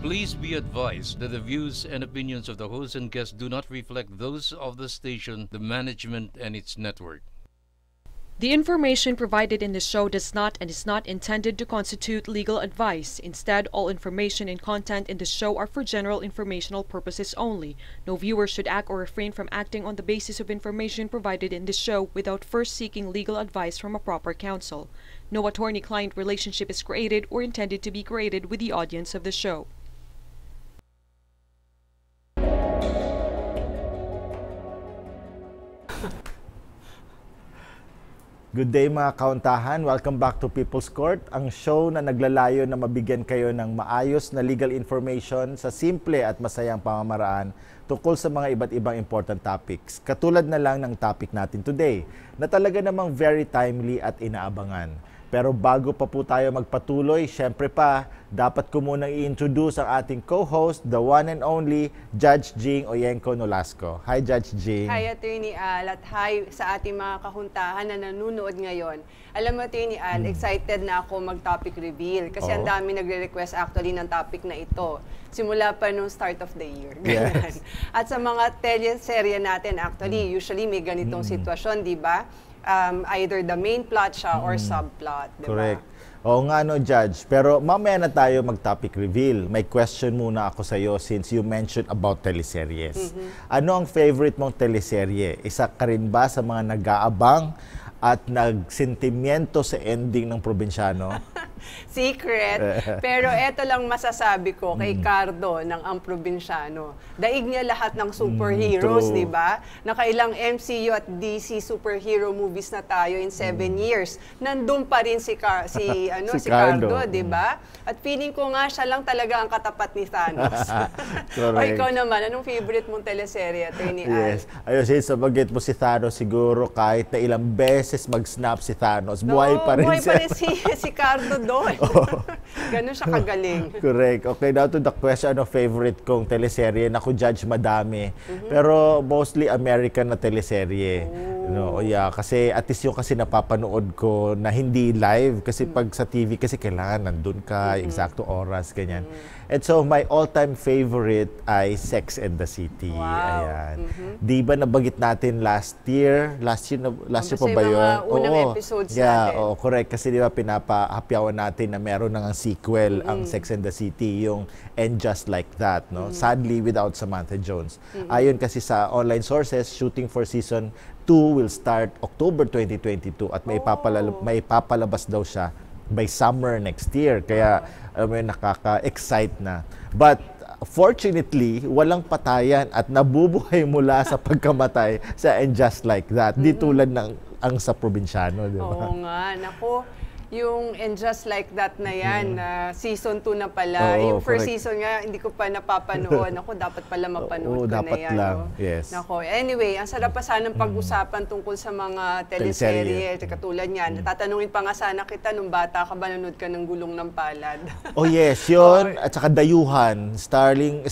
Please be advised that the views and opinions of the host and guests do not reflect those of the station, the management, and its network. The information provided in the show does not and is not intended to constitute legal advice. Instead, all information and content in the show are for general informational purposes only. No viewer should act or refrain from acting on the basis of information provided in the show without first seeking legal advice from a proper counsel. No attorney-client relationship is created or intended to be created with the audience of the show. Good day mga kauntahan. Welcome back to People's Court, ang show na naglalayo na mabigyan kayo ng maayos na legal information sa simple at masayang pamamaraan tungkol sa mga iba't ibang important topics. Katulad na lang ng topic natin today, na talaga namang very timely at inaabangan. Pero bago pa po tayo magpatuloy, syempre pa, dapat ko munang i-introduce ang ating co-host, the one and only Judge Jing Oyenko Nolasco. Hi, Judge Jing. Hi, Attorney Al, at hi sa ating mga kahuntahan na nanonood ngayon. Alam mo, Attorney Al, excited na ako mag-topic reveal kasi ang dami nagre-request actually ng topic na ito. Simula pa nung start of the year. Yes. At sa mga teleserye natin actually, usually may ganitong sitwasyon, di ba? Either the main plot siya or subplot, di ba? Correct. Oo nga no, Judge. Pero mamaya na tayo mag-topic reveal. May question muna ako sa iyo since you mentioned about teleseries. Ano ang favorite mong teleserye? Isa ka rin ba sa mga nag-aabang at nagsentimiento sa ending ng Probinsyano? Secret. Pero eto lang masasabi ko kay Cardo ng Ang Probinsyano. Daig niya lahat ng superheroes, di ba? Nakailang MCU at DC superhero movies na tayo in 7 years. Nandun pa rin si Cardo, di ba? At feeling ko nga siya lang talaga ang katapat ni Thanos. O ikaw naman, anong favorite mong teleserye, Attorney Al? Yes. Ayun, since sabagit mo si Thanos, siguro kahit na ilang beses mag-snap si Thanos, buhay pa rin siya. Buhay pa rin si Cardo doon. Ganun siya kagaling. Correct. Okay, now to the question, ano favorite kong teleserye? Naku, Judge, madami. Pero mostly American na teleserye. No, yeah, kasi at least yung kasi napapanood ko na hindi live kasi pag sa TV kasi kailangan nandun ka, eksakto oras, ganyan. And so my all-time favorite ay Sex and the City. Wow. Ayan. Di ba nabanggit natin last year? Last year pa ba yun? Mga unang episodes yeah, natin. oo, correct. Kasi di ba pinapahapyawan natin na meron nang sequel ang Sex and the City, yung And Just Like That, no? Sadly, without Samantha Jones. Ayon kasi sa online sources, shooting for season 2 will start October 2022 at may papalabas daw siya by summer next year. Kaya may nakaka-excite na. But fortunately, walang patayan at nabubuhay mula sa pagkamatay sa And Just Like That. Di tulad ng ang sa Probinsyano, di ba? Oo nga. Naku, yung And Just Like That na yan, season 2 na pala. Oo, yung first correct. season nga, hindi ko pa napapanood. Ako, dapat pala mapanood ko dapat na yan. lang. No? Yes. Nako, anyway, ang sarap pa sanang pag-usapan tungkol sa mga teleserye. Katulad niyan. Tatanungin pa nga sana kita, nung bata ka ba, nanonood ka ng Gulong ng Palad? Oh yes, yun. At saka Dayuhan. Starring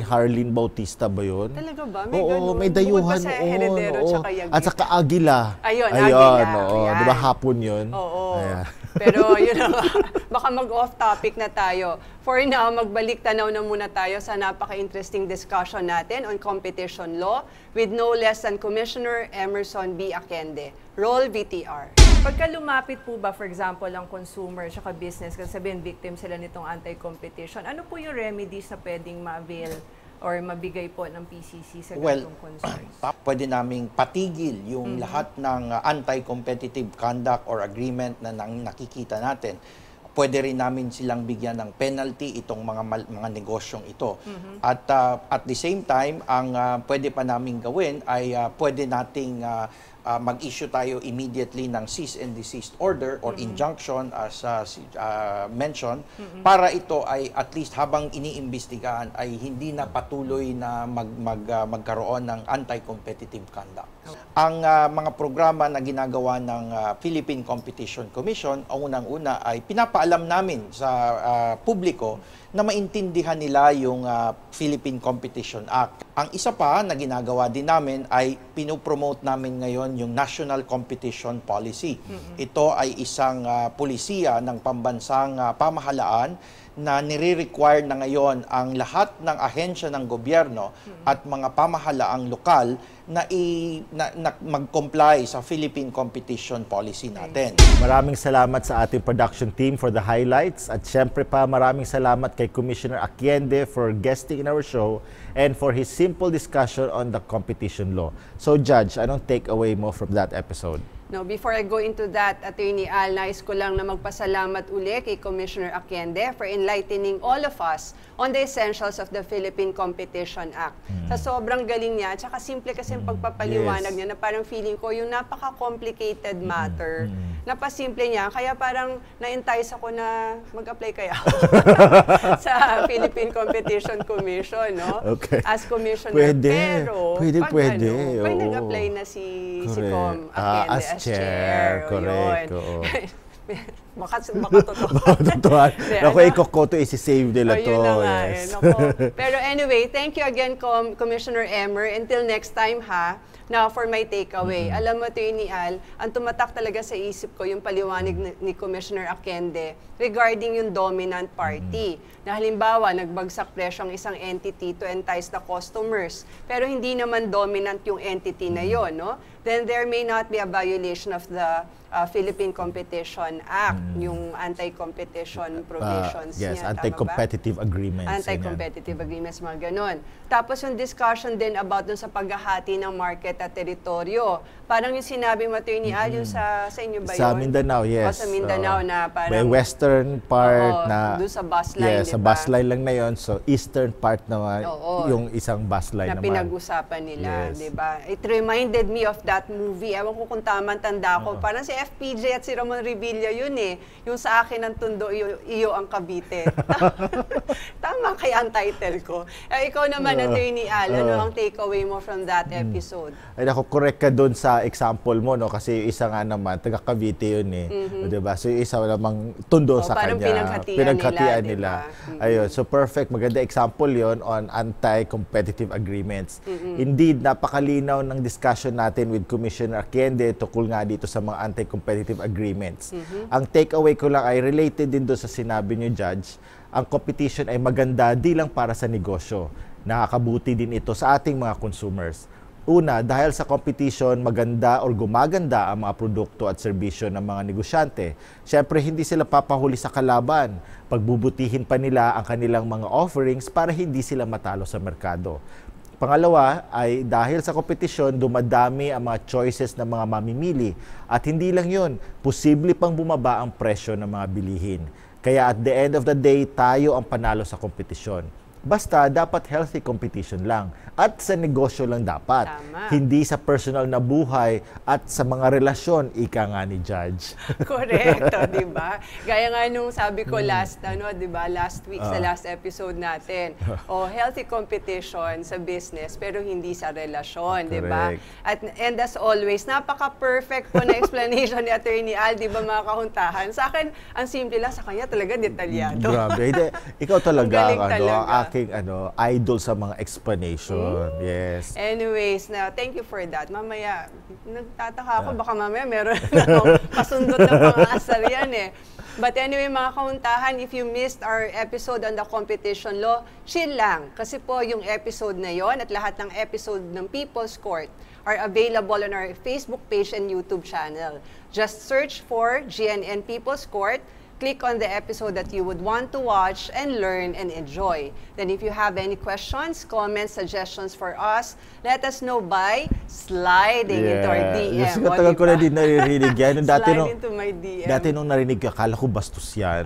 Harleen Bautista ba yun? Talaga ba? May Oo, ganun? may Dayuhan. Bukod pa sa Heredero, tsaka Yagit. At saka Agila. Ayun, Agila. Oo. Ayan. Di ba hapon yun? Oo. Ayan. Pero yun na nga, baka mag-off topic na tayo. For now, magbalik tanaw na muna tayo sa napaka-interesting discussion natin on competition law with no less than Commissioner Emerson B. Akende. Roll VTR. Pagka lumapit po ba, for example, ang consumer at business, kasi sabihin victim sila nitong anti-competition, ano po yung remedies na pwedeng ma-avail or mabigay po ng PCC sa ganitong concerns? Pwede naming patigil yung lahat ng anti-competitive conduct or agreement na nakikita natin. Pwede rin namin silang bigyan ng penalty itong mga negosyong ito. At at the same time, ang pwede pa namin gawin ay pwede nating mag-issue tayo immediately ng cease and desist order or injunction as mentioned, para ito ay at least habang iniimbestigahan ay hindi na patuloy na magkaroon ng anti-competitive conduct. Ang mga programa na ginagawa ng Philippine Competition Commission, ang unang-una ay pinapaalam namin sa publiko na maintindihan nila yung Philippine Competition Act. Ang isa pa na ginagawa din namin ay pinopromote namin ngayon yung National Competition Policy. Ito ay isang pulisiya ng pambansang pamahalaan na nire-require na ngayon ang lahat ng ahensya ng gobyerno at mga pamahalaang lokal na mag-comply sa Philippine competition policy natin. Maraming salamat sa ating production team for the highlights, at syempre pa maraming salamat kay Commissioner Aquiende for guesting in our show and for his simple discussion on the competition law. So Judge, anong takeaway mo from that episode? No, before I go into that, Attorney Al, nais ko lang na magpasalamat uli kay Commissioner Aquiende for enlightening all of us on the essentials of the Philippine Competition Act. Sa sobrang galing niya, tsaka simple kasi yung pagpapaliwanag niya na parang feeling ko yung napaka-complicated matter, napasimple niya, kaya parang na-entice ako na mag-apply kaya ako sa Philippine Competition Commission, no? Okay. As Commissioner. Pwede. Pero, Pwede. pag Oo. nag-apply na si Com Correct. Aquiende As chair. Correct. yun. Oo. Baka totoo. Totoo. Naku, ikokoto isi-save nila to. Yun na nga, Yes. Naku. Pero anyway, thank you again, Commissioner Emmer. Until next time, ha? Now, for my takeaway, alam mo, Attorney Al, ang tumatak talaga sa isip ko yung paliwanag ni Commissioner Aquiende regarding yung dominant party. Na halimbawa, nagbagsak presyo ang isang entity to entice the customers, pero hindi naman dominant yung entity na yon, no? Then there may not be a violation of the Philippine Competition Act, yung anti-competition provisions Yes, niya. anti-competitive agreements. Anti-competitive agreements, mga ganon. Tapos yung discussion din about dun sa paghahati ng market at teritoryo. Parang yung sinabi mo, Attorney Al, yung sa inyo ba yun? Sa Mindanao, yes. O, sa Mindanao na parang... May western part na... Doon sa bus line, yes, diba? sa bus line lang na yun. So, eastern part naman, Oo. yung isang bus line na naman. pinag-usapan nila, Yes. di ba? It reminded me of that movie. Ewan ko kung tama tanda ko. Parang si FPJ at si Ramon Revilla yun eh. Yung sa akin ang tundo, iyo ang Cavite. Tama kaya ang title ko. Ikaw naman, Attorney Al, ano ang takeaway mo from that episode? Ay, naku, correct ka doon sa example mo, no? Kasi yung isa nga naman, taga Cavite yun eh. Diba? So, yung isa namang tundo sa parang kanya. pinaghatian nila. diba? Ayun. So, perfect. Maganda example yon on anti-competitive agreements. Indeed, napakalinaw ng discussion natin with Commissioner Aquiende tukol nga dito sa mga anti-competitive agreements. Ang takeaway ko lang ay related din doon sa sinabi niyo, Judge. Ang competition ay maganda di lang para sa negosyo. Nakakabuti din ito sa ating mga consumers. Una, dahil sa competition, maganda or gumaganda ang mga produkto at serbisyo ng mga negosyante. Siyempre, hindi sila papahuli sa kalaban. Pagbubutihin pa nila ang kanilang mga offerings para hindi sila matalo sa merkado. Pangalawa ay dahil sa kompetisyon, dumadami ang mga choices ng mga mamimili. At hindi lang yun, posible pang bumaba ang presyo ng mga bilihin. Kaya at the end of the day, tayo ang panalo sa kompetisyon. Basta dapat healthy competition lang. At sa negosyo lang dapat. Tama. Hindi sa personal na buhay at sa mga relasyon, ika nga ni Judge. Correcto, di ba? Gaya nga nung sabi ko last week sa last episode natin. Healthy competition sa business pero hindi sa relasyon, di ba? And as always, napaka-perfect po na explanation ni Attorney Al, di ba mga kahuntahan? Sa akin, ang simple lang, sa kanya talaga detalyado. Grabe. Hindi, ikaw talaga, Ang galing talaga. ang aking idol sa mga explanation. Yes. Anyways, thank you for that. Mamaya, nagtataka ako, baka mamaya meron akong pasundot ng pang-aasar yan eh. But anyway, mga kahuntahan, if you missed our episode on the competition law, chill lang. Kasi po yung episode na yon at lahat ng episode ng People's Court are available on our Facebook page and YouTube channel. Just search for GNN People's Court. Click on the episode that you would want to watch and learn and enjoy. Then if you have any questions, comments, suggestions for us, let us know by sliding into our DM. Kasi katagal ko na din naririnig yan. Slide into my DM. Dati nung narinig ko, akala ko bastos yan.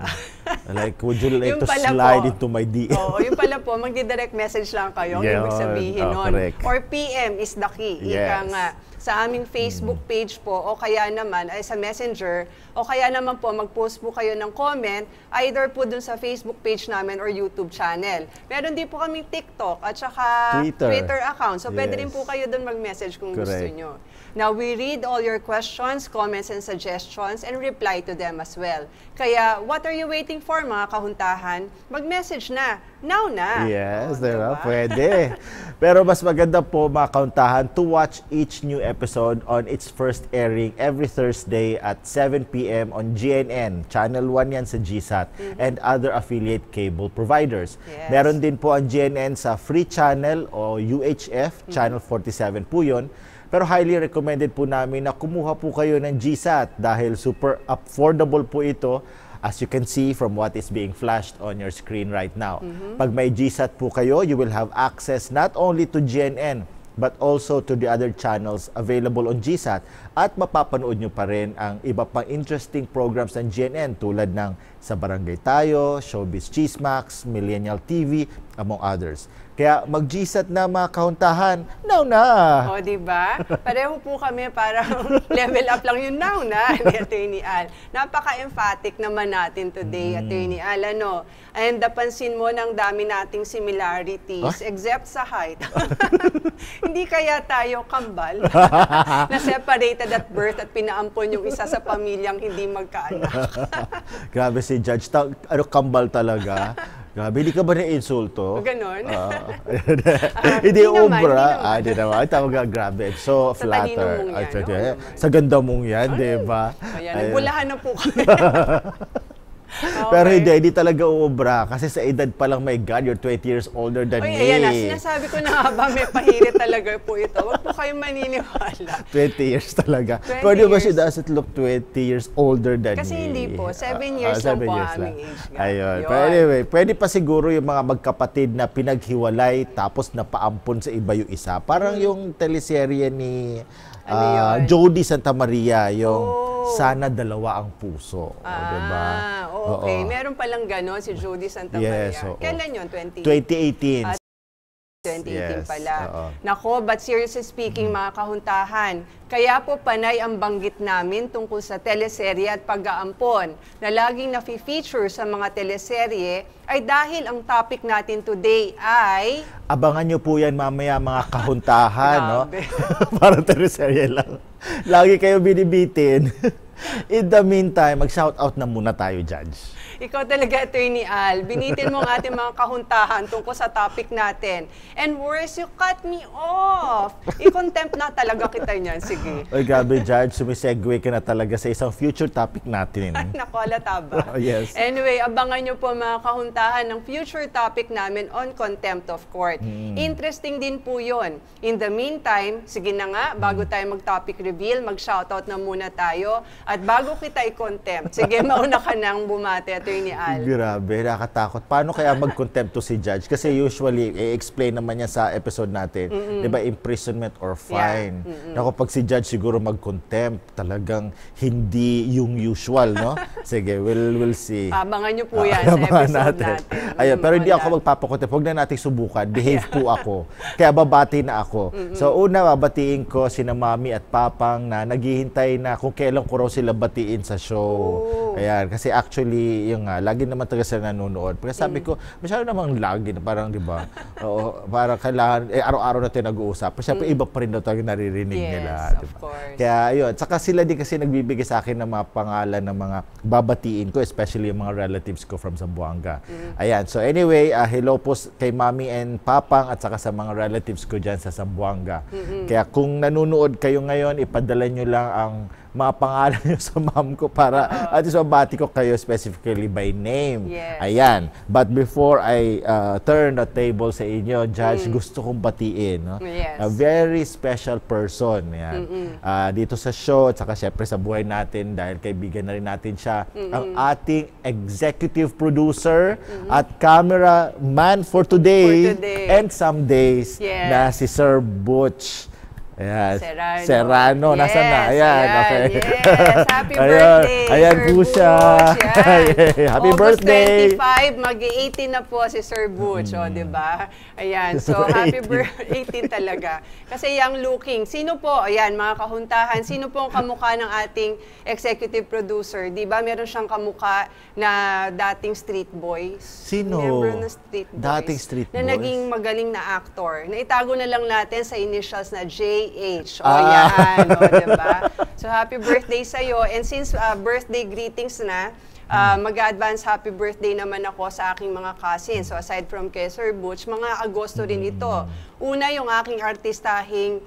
Like, would you like Yung to pala slide po, into my DM? Oo, yung pala po, magdi-direct message lang kayo. Yun. Ibig sabihin nun. Correct. Or PM is the key. Yes. Ika nga. Sa aming Facebook page po, o kaya naman, ay sa Messenger, o kaya naman po, mag-post po kayo ng comment, either po dun sa Facebook page namin or YouTube channel. Meron din po kaming TikTok at saka Twitter account. So, pwede rin po kayo dun mag-message kung gusto nyo. Now, we read all your questions, comments, and suggestions and reply to them as well. Kaya, what are you waiting for, mga kahuntahan? Mag-message na. Now na. Yes, diba? Pwede. Pero mas maganda po, mga kahuntahan, to watch each new episode on its first airing every Thursday at 7 p.m. on GNN. Channel 1 yan sa GSAT and other affiliate cable providers. Yes. Meron din po ang GNN sa Free Channel o UHF, Channel 47 po yun. Pero highly recommended po namin na kumuha po kayo ng GSAT dahil super affordable po ito, as you can see from what is being flashed on your screen right now. Pag may GSAT po kayo, you will have access not only to GNN but also to the other channels available on GSAT at mapapanood nyo pa rin ang iba pang interesting programs ng GNN tulad ng Sa Barangay Tayo, Showbiz Chismax, Millennial TV, among others. Kaya mag-GSAT na, mga kahuntahan, now na! O, diba? Pareho po kami, parang level up lang yun now na, ni Attorney Al. Napaka-emphatic naman natin today, Attorney Al, ano? And napansin mo ng dami nating similarities, except sa height. Hindi kaya tayo kambal na separated at birth at pinaampon yung isa sa pamilyang hindi magkaanak. Grabe si Judge, kambal talaga. Grabe, hindi ka ba na-insulto? Ganon. Hindi naman, ubra. hindi Hindi naman. Tawag ka, grabe. So, Sa flatter. talino mong yan, oo naman. Sa ganda mong yan, di ba? Ayan, nagbulahan na po kami. Pero hindi talaga uubra. Kasi sa edad pa lang, my God, you're 20 years older than me. Ayan na, sinasabi ko na nga ba, may pahirit talaga po ito. Huwag po kayong maniniwala. 20 years talaga. 20 Pero di ba years. she doesn't look 20 years older than Kasi me? hindi po, 7 years lang po ang aming age gap. Ayun. Yun. Pero anyway, pwede pa siguro yung mga magkapatid na pinaghiwalay tapos napaampon sa iba yung isa. Parang yung teleserye ni Ano yun? Jody Santa Maria, yung Sana Dalawa ang Puso. Diba? Okay. Oo. Meron palang gano'n si Jody Santa Yes, Maria. oo. Kailan yun? 2018. 2018 Yes, pala. oo. Nako, but seriously speaking, mga kahuntahan, kaya po panay ang banggit namin tungkol sa teleserye at pag-aampon na laging nafi-feature sa mga teleserye ay dahil ang topic natin today ay... Abangan nyo po yan mamaya, mga kahuntahan, no? Grabe. Parang teleserye lang. Lagi kayo binibitin. In the meantime, mag-shoutout na muna tayo, Judge. Ikaw talaga, Attorney Al. Binitin mo ang ating mga kahuntahan tungkol sa topic natin. And worse, you cut me off. I-contempt na talaga kita niyan. Sige. Oy, grabe, Judge. Sumisegue ka na talaga sa isang future topic natin. Naku, halata ba? Yes. Anyway, abangan nyo po, mga kahuntahan, ng future topic namin on contempt of court. Interesting din po yun. In the meantime, sige na nga, bago tayo mag-topic reveal, mag-shoutout na muna tayo. At bago kita i-contempt, sige, mauna ka nang bumati, Attorney Al. Grabe, nakakatakot. Paano kaya mag-contempt to si Judge? Kasi usually, i-explain naman niya sa episode natin, di ba, imprisonment or fine. Naku, pag si Judge siguro mag-contempt, talagang hindi yung usual, no? Sige, we'll see. Abangan nyo po yan sa Abangan episode natin. Ayun, pero hindi Wala. ako magpapakontempt. Huwag na natin subukan. Behave po ako. Kaya babati na ako. So, una, babatiin ko sina Mami at Papang na naghihintay na kung kailan ko raw sila batiin sa show. Ayan, kasi actually, yung lagi naman talaga sila nanonood. Pero sabi ko, masyado namang lagi na parang, di ba? Oo, parang kailangan, araw-araw na tayo nag-uusap. Pero syempre, iba pa rin daw talaga naririnig nila. Yes, Diba? of course. Kaya, yun. Saka sila din kasi nagbibigay sa akin ng mga pangalan ng mga babatiin ko, especially yung mga relatives ko from Zamboanga. Ayan. So, anyway, hello po kay Mami and Papang at saka sa mga relatives ko dyan sa Zamboanga. Kaya kung nanonood kayo ngayon, ipadala nyo lang ang mga pangalan nyo sa mom ko para at least mabati ko kayo specifically by name. Yes. Ayan. But before I turn the table sa inyo, Judge, gusto kong batiin. No? Yes. A very special person. Yan. Dito sa show at saka syempre sa buhay natin dahil kaibigan na rin natin siya. Ang ating executive producer at camera man for today, and some days Yes. na si Sir Butch. Ayan. Serrano. Nasaan na? Ayan. Okay. Yes. Happy Ayan. birthday, Ayan Sir po siya. Butch. Yan. Happy August birthday. 25, mag-18 na po si Sir Butch. O, diba? Ayan. So, happy birthday. 18 talaga. Kasi young looking. Sino po? Ayan, mga kahuntahan. Sino po ang kamukha ng ating executive producer? Diba? Meron siyang kamukha na dating street boys. Sino? Member ng street boys. Dating street na boys? naging magaling na actor. Naitago na lang natin sa initials na J PAH. O, yan. O, diba? So, happy birthday sa'yo. And since birthday greetings na, mag-advance happy birthday naman ako sa aking mga cousins. So aside from kay Sir Butch, mga Agosto rin ito. Una, yung aking artistahing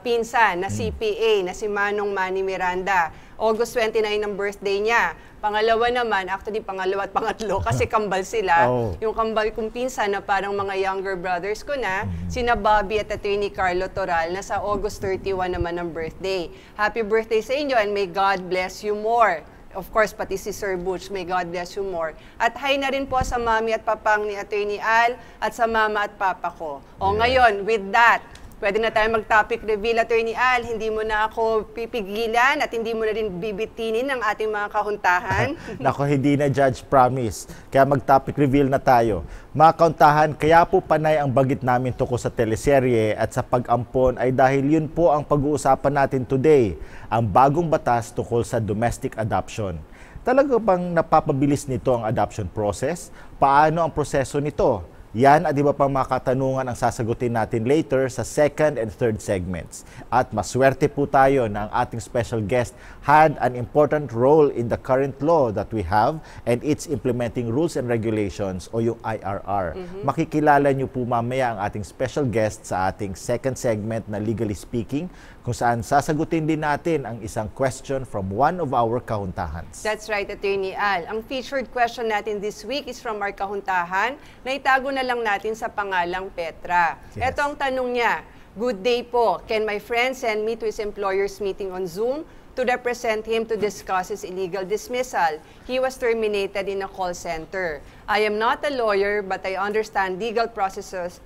pinsan na CPA, na si Manong Manny Miranda. August 29 ang birthday niya. Pangalawa naman, actually pangalawa at pangatlo, kasi kambal sila. Yung kambal kong pinsan na parang mga younger brothers ko na, sina Bobby at Attorney Carlo Toral, na sa August 31 naman ang birthday. Happy birthday sa inyo and may God bless you more. Of course, pati si Sir Butch, may God bless you more. At hi na rin po sa mami at papang ni Attorney Al at sa mama at papa ko. O ngayon, with that, pwede na tayo mag-topic reveal, Attorney Al. Hindi mo na ako pipigilan at hindi mo na rin bibitinin ang ating mga kahuntahan. Nako, hindi na, Judge, promise. Kaya mag-topic reveal na tayo. Mga kahuntahan, kaya po panay ang bagit namin tungkol sa teleserye at sa pag-ampon ay dahil yun po ang pag-uusapan natin today, ang bagong batas tungkol sa domestic adoption. Talaga bang napapabilis nito ang adoption process? Paano ang proseso nito? Yan at iba pang mga katanungan ang sasagutin natin later sa second and third segments. At maswerte po tayo na ang ating special guest had an important role in the current law that we have and its implementing rules and regulations o yung IRR. Makikilala niyo po mamaya ang ating special guest sa ating second segment na Legally Speaking, kung saan sasagutin din natin ang isang question from one of our kahuntahans. That's right, Attorney Al. Ang featured question natin this week is from our kahuntahan na itago na lang natin sa pangalang Petra. Yes. Ito ang tanong niya. Good day po. Can my friend send me to his employer's meeting on Zoom to represent him to discuss his illegal dismissal? He was terminated in a call center. I am not a lawyer, but I understand legal processes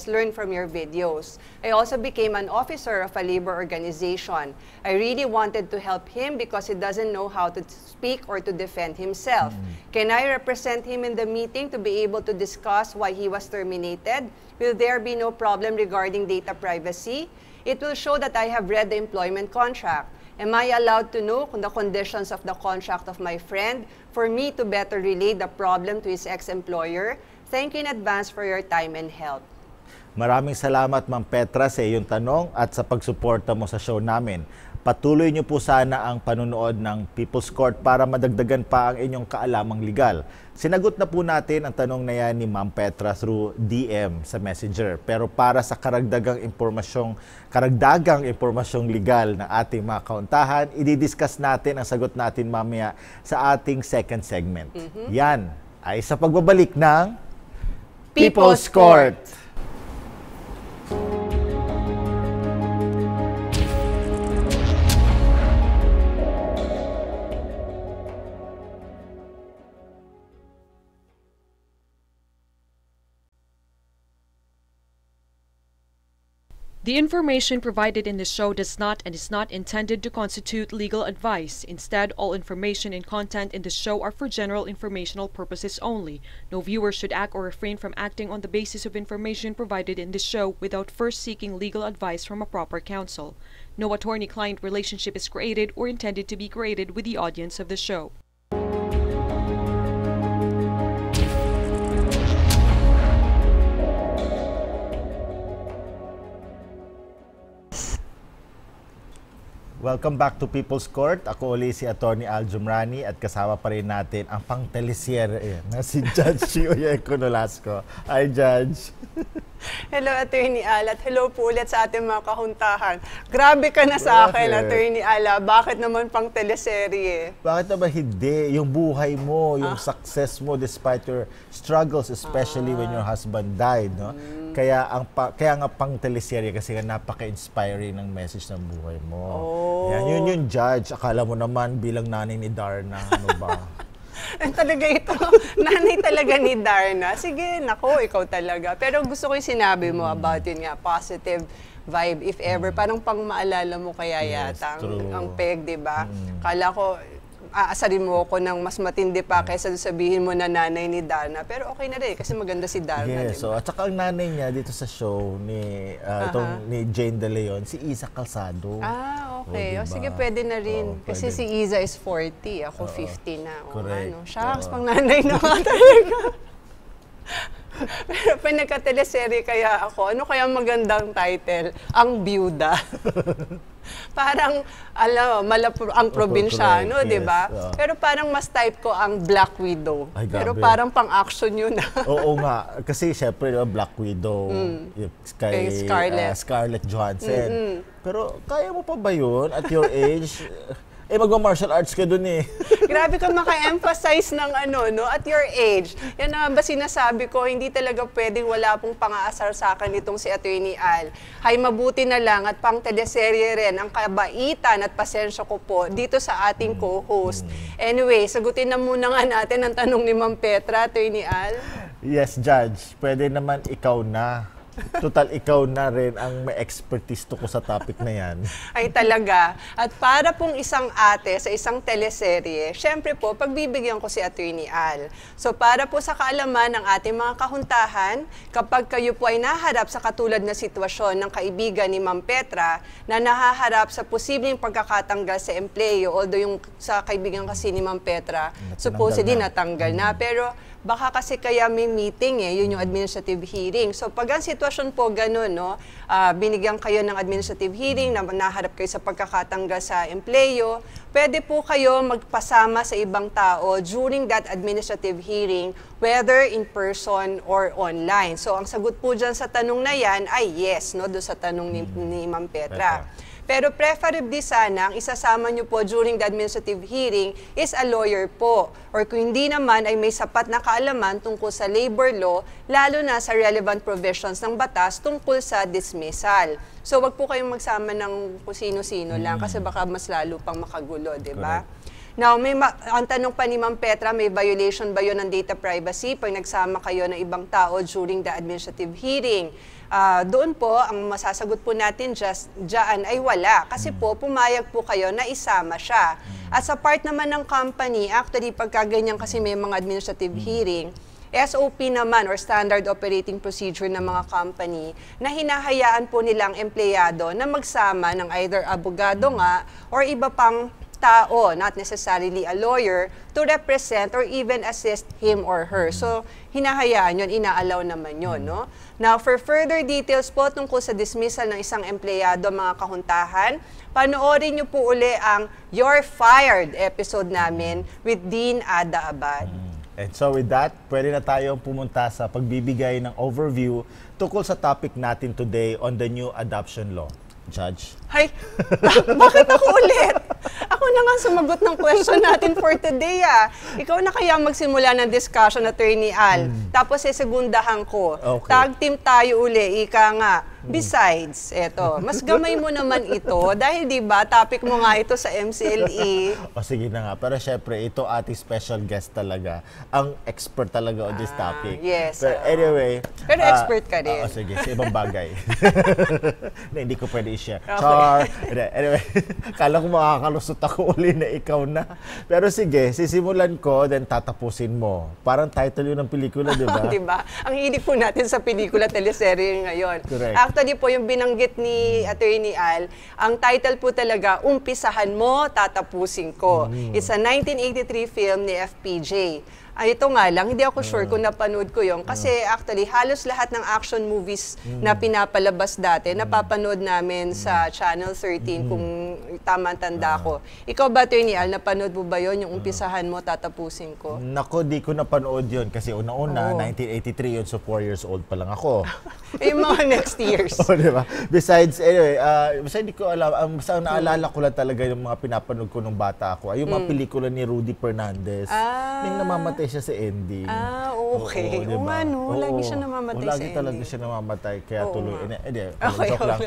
learned from your videos. I also became an officer of a labor organization. I really wanted to help him because he doesn't know how to speak or to defend himself. Can I represent him in the meeting to be able to discuss why he was terminated? Will there be no problem regarding data privacy? It will show that I have read the employment contract. Am I allowed to know the conditions of the contract of my friend for me to better relate the problem to his ex-employer? Thank you in advance for your time and help. Maraming salamat, Ma'am Petra, sa iyong tanong at sa pagsuporta mo sa show namin. Patuloy niyo po sana ang panunood ng People's Court para madagdagan pa ang inyong kaalamang legal. Sinagot na po natin ang tanong na yan ni Ma'am Petra through DM sa Messenger. Pero para sa karagdagang impormasyong legal ng ating mga kauntahan, i-discuss natin ang sagot natin mamaya sa ating second segment. Yan ay sa pagbabalik ng People's Court. The information provided in this show does not and is not intended to constitute legal advice. Instead, all information and content in this show are for general informational purposes only. No viewer should act or refrain from acting on the basis of information provided in this show without first seeking legal advice from a proper counsel. No attorney-client relationship is created or intended to be created with the audience of the show. Welcome back to People's Court. Ako uli si Attorney Al Jumrani at kasama pa rin natin ang pang-teleserye na si Judge Chioyeco Nolasco. Hi, Judge. Hello, Attorney Al, at hello po ulit sa ating mga kahuntahan. Grabe ka na sa akin, Attorney Al. Bakit naman pang-teleserye? Bakit naman hindi? Yung buhay mo, yung success mo despite your struggles, especially when your husband died, no? Kaya nga pang-teleserye kasi nga napaka-inspiring ng message ng buhay mo. Yan, yun yung Judge. Akala mo naman bilang nanay ni Darna, ano ba? Talaga ito, nanay talaga ni Darna. Sige, nako, ikaw talaga. Pero gusto ko yung sinabi mo about yun nga, positive vibe, if ever. Parang pang maalala mo kaya yata ang peg, di ba? Kala ko, aasarin mo ako ng mas matindi pa kaysa sabihin mo na nanay ni Darna. Pero okay na rin, kasi maganda si Darna. Yes, diba? so, at saka ang nanay niya dito sa show ni, ni Jane De Leon, si Isa Calzado. Okay. Diba? Sige, pwede na rin. Kasi pwede. si Iza is 40, ako 50 na. Correct. Shucks, pang nanay na talaga. Pero pag nagka-teleserye kaya ako, ano kaya magandang title? Ang Byuda. Parang, alam, ang probinsyano, correct, di ba? yes, Pero parang mas type ko ang Black Widow. Ay, Pero grabe. parang pang-action yun. Oo nga. Kasi syempre, diba, Black Widow, yung Kay Scarlett. Scarlett Johansson. Pero kaya mo pa ba yun at your age? Magma-martial arts ka dun eh. Grabe ka maka-emphasize ng ano, no? At your age. Yan na ba sinasabi ko, hindi talaga pwedeng wala pong pang-aasar sa akin itong si Attorney Al. Hay mabuti na lang at pang teleserye rin ang kabaitan at pasensya ko po dito sa ating co-host. Anyway, sagutin na muna nga natin ang tanong ni Ma'am Petra, Attorney Al. Yes, Judge. Pwede naman ikaw na. Total, ikaw na rin ang may expertise to ko sa topic na yan. Ay talaga. At para pong isang ate sa isang teleserye, syempre po, pagbibigyan ko si Attorney Al. So para po sa kaalaman ng ating mga kahuntahan, kapag kayo po ay naharap sa katulad na sitwasyon ng kaibigan ni Ma'am Petra na nahaharap sa posibleng pagkakatanggal sa empleyo, although yung sa kaibigan kasi ni Ma'am Petra, supposedly natanggal na. Pero baka kasi kaya may meeting yun yung administrative hearing. So pag ang sitwasyon po ganun, no, binigyan kayo ng administrative hearing, na naharap kayo sa pagkakatanggal sa empleyo, pwede po kayo magpasama sa ibang tao during that administrative hearing, whether in person or online. So ang sagot po dyan sa tanong na yan ay yes, no, doon sa tanong ni Ma'am Petra. Pero preferably sana, ang isasama nyo po during the administrative hearing is a lawyer po. Or kung hindi naman ay may sapat na kaalaman tungkol sa labor law, lalo na sa relevant provisions ng batas tungkol sa dismissal. So wag po kayong magsama ng kung sino-sino lang kasi baka mas lalo pang makagulo, di ba? Now, ang tanong pa ni Ma'am Petra, may violation ba yun ng data privacy pag nagsama kayo ng ibang tao during the administrative hearing? Doon po, ang masasagot po natin dyan ay wala. Kasi po, pumayag po kayo na isama siya. At sa part naman ng company, actually, pagka ganyan kasi may mga administrative hearing, SOP naman or Standard Operating Procedure ng mga company na hinahayaan po nilang empleyado na magsama ng either abogado nga or iba pang tao, not necessarily a lawyer, to represent or even assist him or her. So, hinahayaan yun, inaalaw naman yun, no? Now, for further details po tungkol sa dismissal ng isang empleyado, mga kahuntahan, panoorin niyo po uli ang You're Fired episode namin with Dean Ada Abad. And so with that, pwede na tayong pumunta sa pagbibigay ng overview tungkol sa topic natin today on the new adoption law. Judge? Hay, bakit ako ulit? Ako na nga sumagot ng question natin for today Ikaw na kaya magsimula ng discussion, Attorney Al. Tapos segundahan ko. Okay. Tag team tayo uli, ika nga. Besides, eto, mas gamay mo naman ito dahil di ba topic mo nga ito sa MCLE. O sige na nga, pero syempre ito ating special guest talaga, ang expert talaga on this topic. Yes. Pero anyway, Pero expert ka rin. Sige, sa ibang bagay. Hindi ko pwede i-share. Okay. Char! Anyway, kala ko makakalusot ako uli na ikaw na. Pero sige, sisimulan ko, then tatapusin mo. Parang title yun ng pelikula, di ba? Di ba? Ang hilig po natin sa pelikula, teleserye ngayon. Correct. Actually po, yung binanggit ni Attorney Al, ang title po talaga, Umpisahan Mo, Tatapusin Ko. It's a 1983 film ni FPJ. Ito nga lang, hindi ako sure kung napanood ko yun. Kasi actually, halos lahat ng action movies na pinapalabas dati, napapanood namin sa Channel 13 kung tama tanda ko. Ikaw ba, Attorney Al, napanood mo ba yun? Yung Umpisahan Mo, Tatapusin Ko? Nako, di ko napanood yun. Kasi una-una, 1983 yun, so 4 years old pa lang ako. Yung mga next years. O, di ba? Besides, anyway, basta hindi ko alam, basta naalala ko lang talaga yung mga pinapanood ko nung bata ako. Ay, yung mga pelikula ni Rudy Fernandez. Yung namamatay siya sa ending. Okay. Oo, diba? Oo, lagi siya namamatay sa Lagi ending. talaga siya namamatay, kaya tuloy. Okay, Joke lang.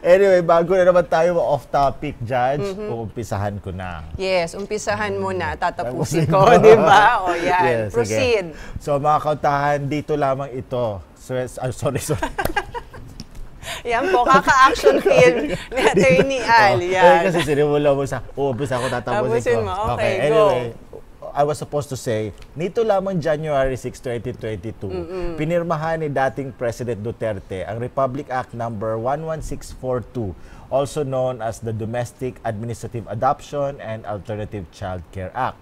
Anyway, bago na naman tayo off topic, Judge, uumpisahan ko na. Yes, umpisahan mo na, tatapusin ko, di ba? O yan, Yes, proceed. sige. So mga kautahan, dito lamang ito. Sorry. Yan po, kaka-action film ni Attorney Al. Yan. Kasi sinimula mo sa uumpisa ko, tatapusin Tapusin ko. mo, okay, Anyway, I was supposed to say, Nito lamang January 6, 2022, pinirmahan ni dating President Duterte ang Republic Act number 11642, also known as the Domestic Administrative Adoption and Alternative Child Care Act.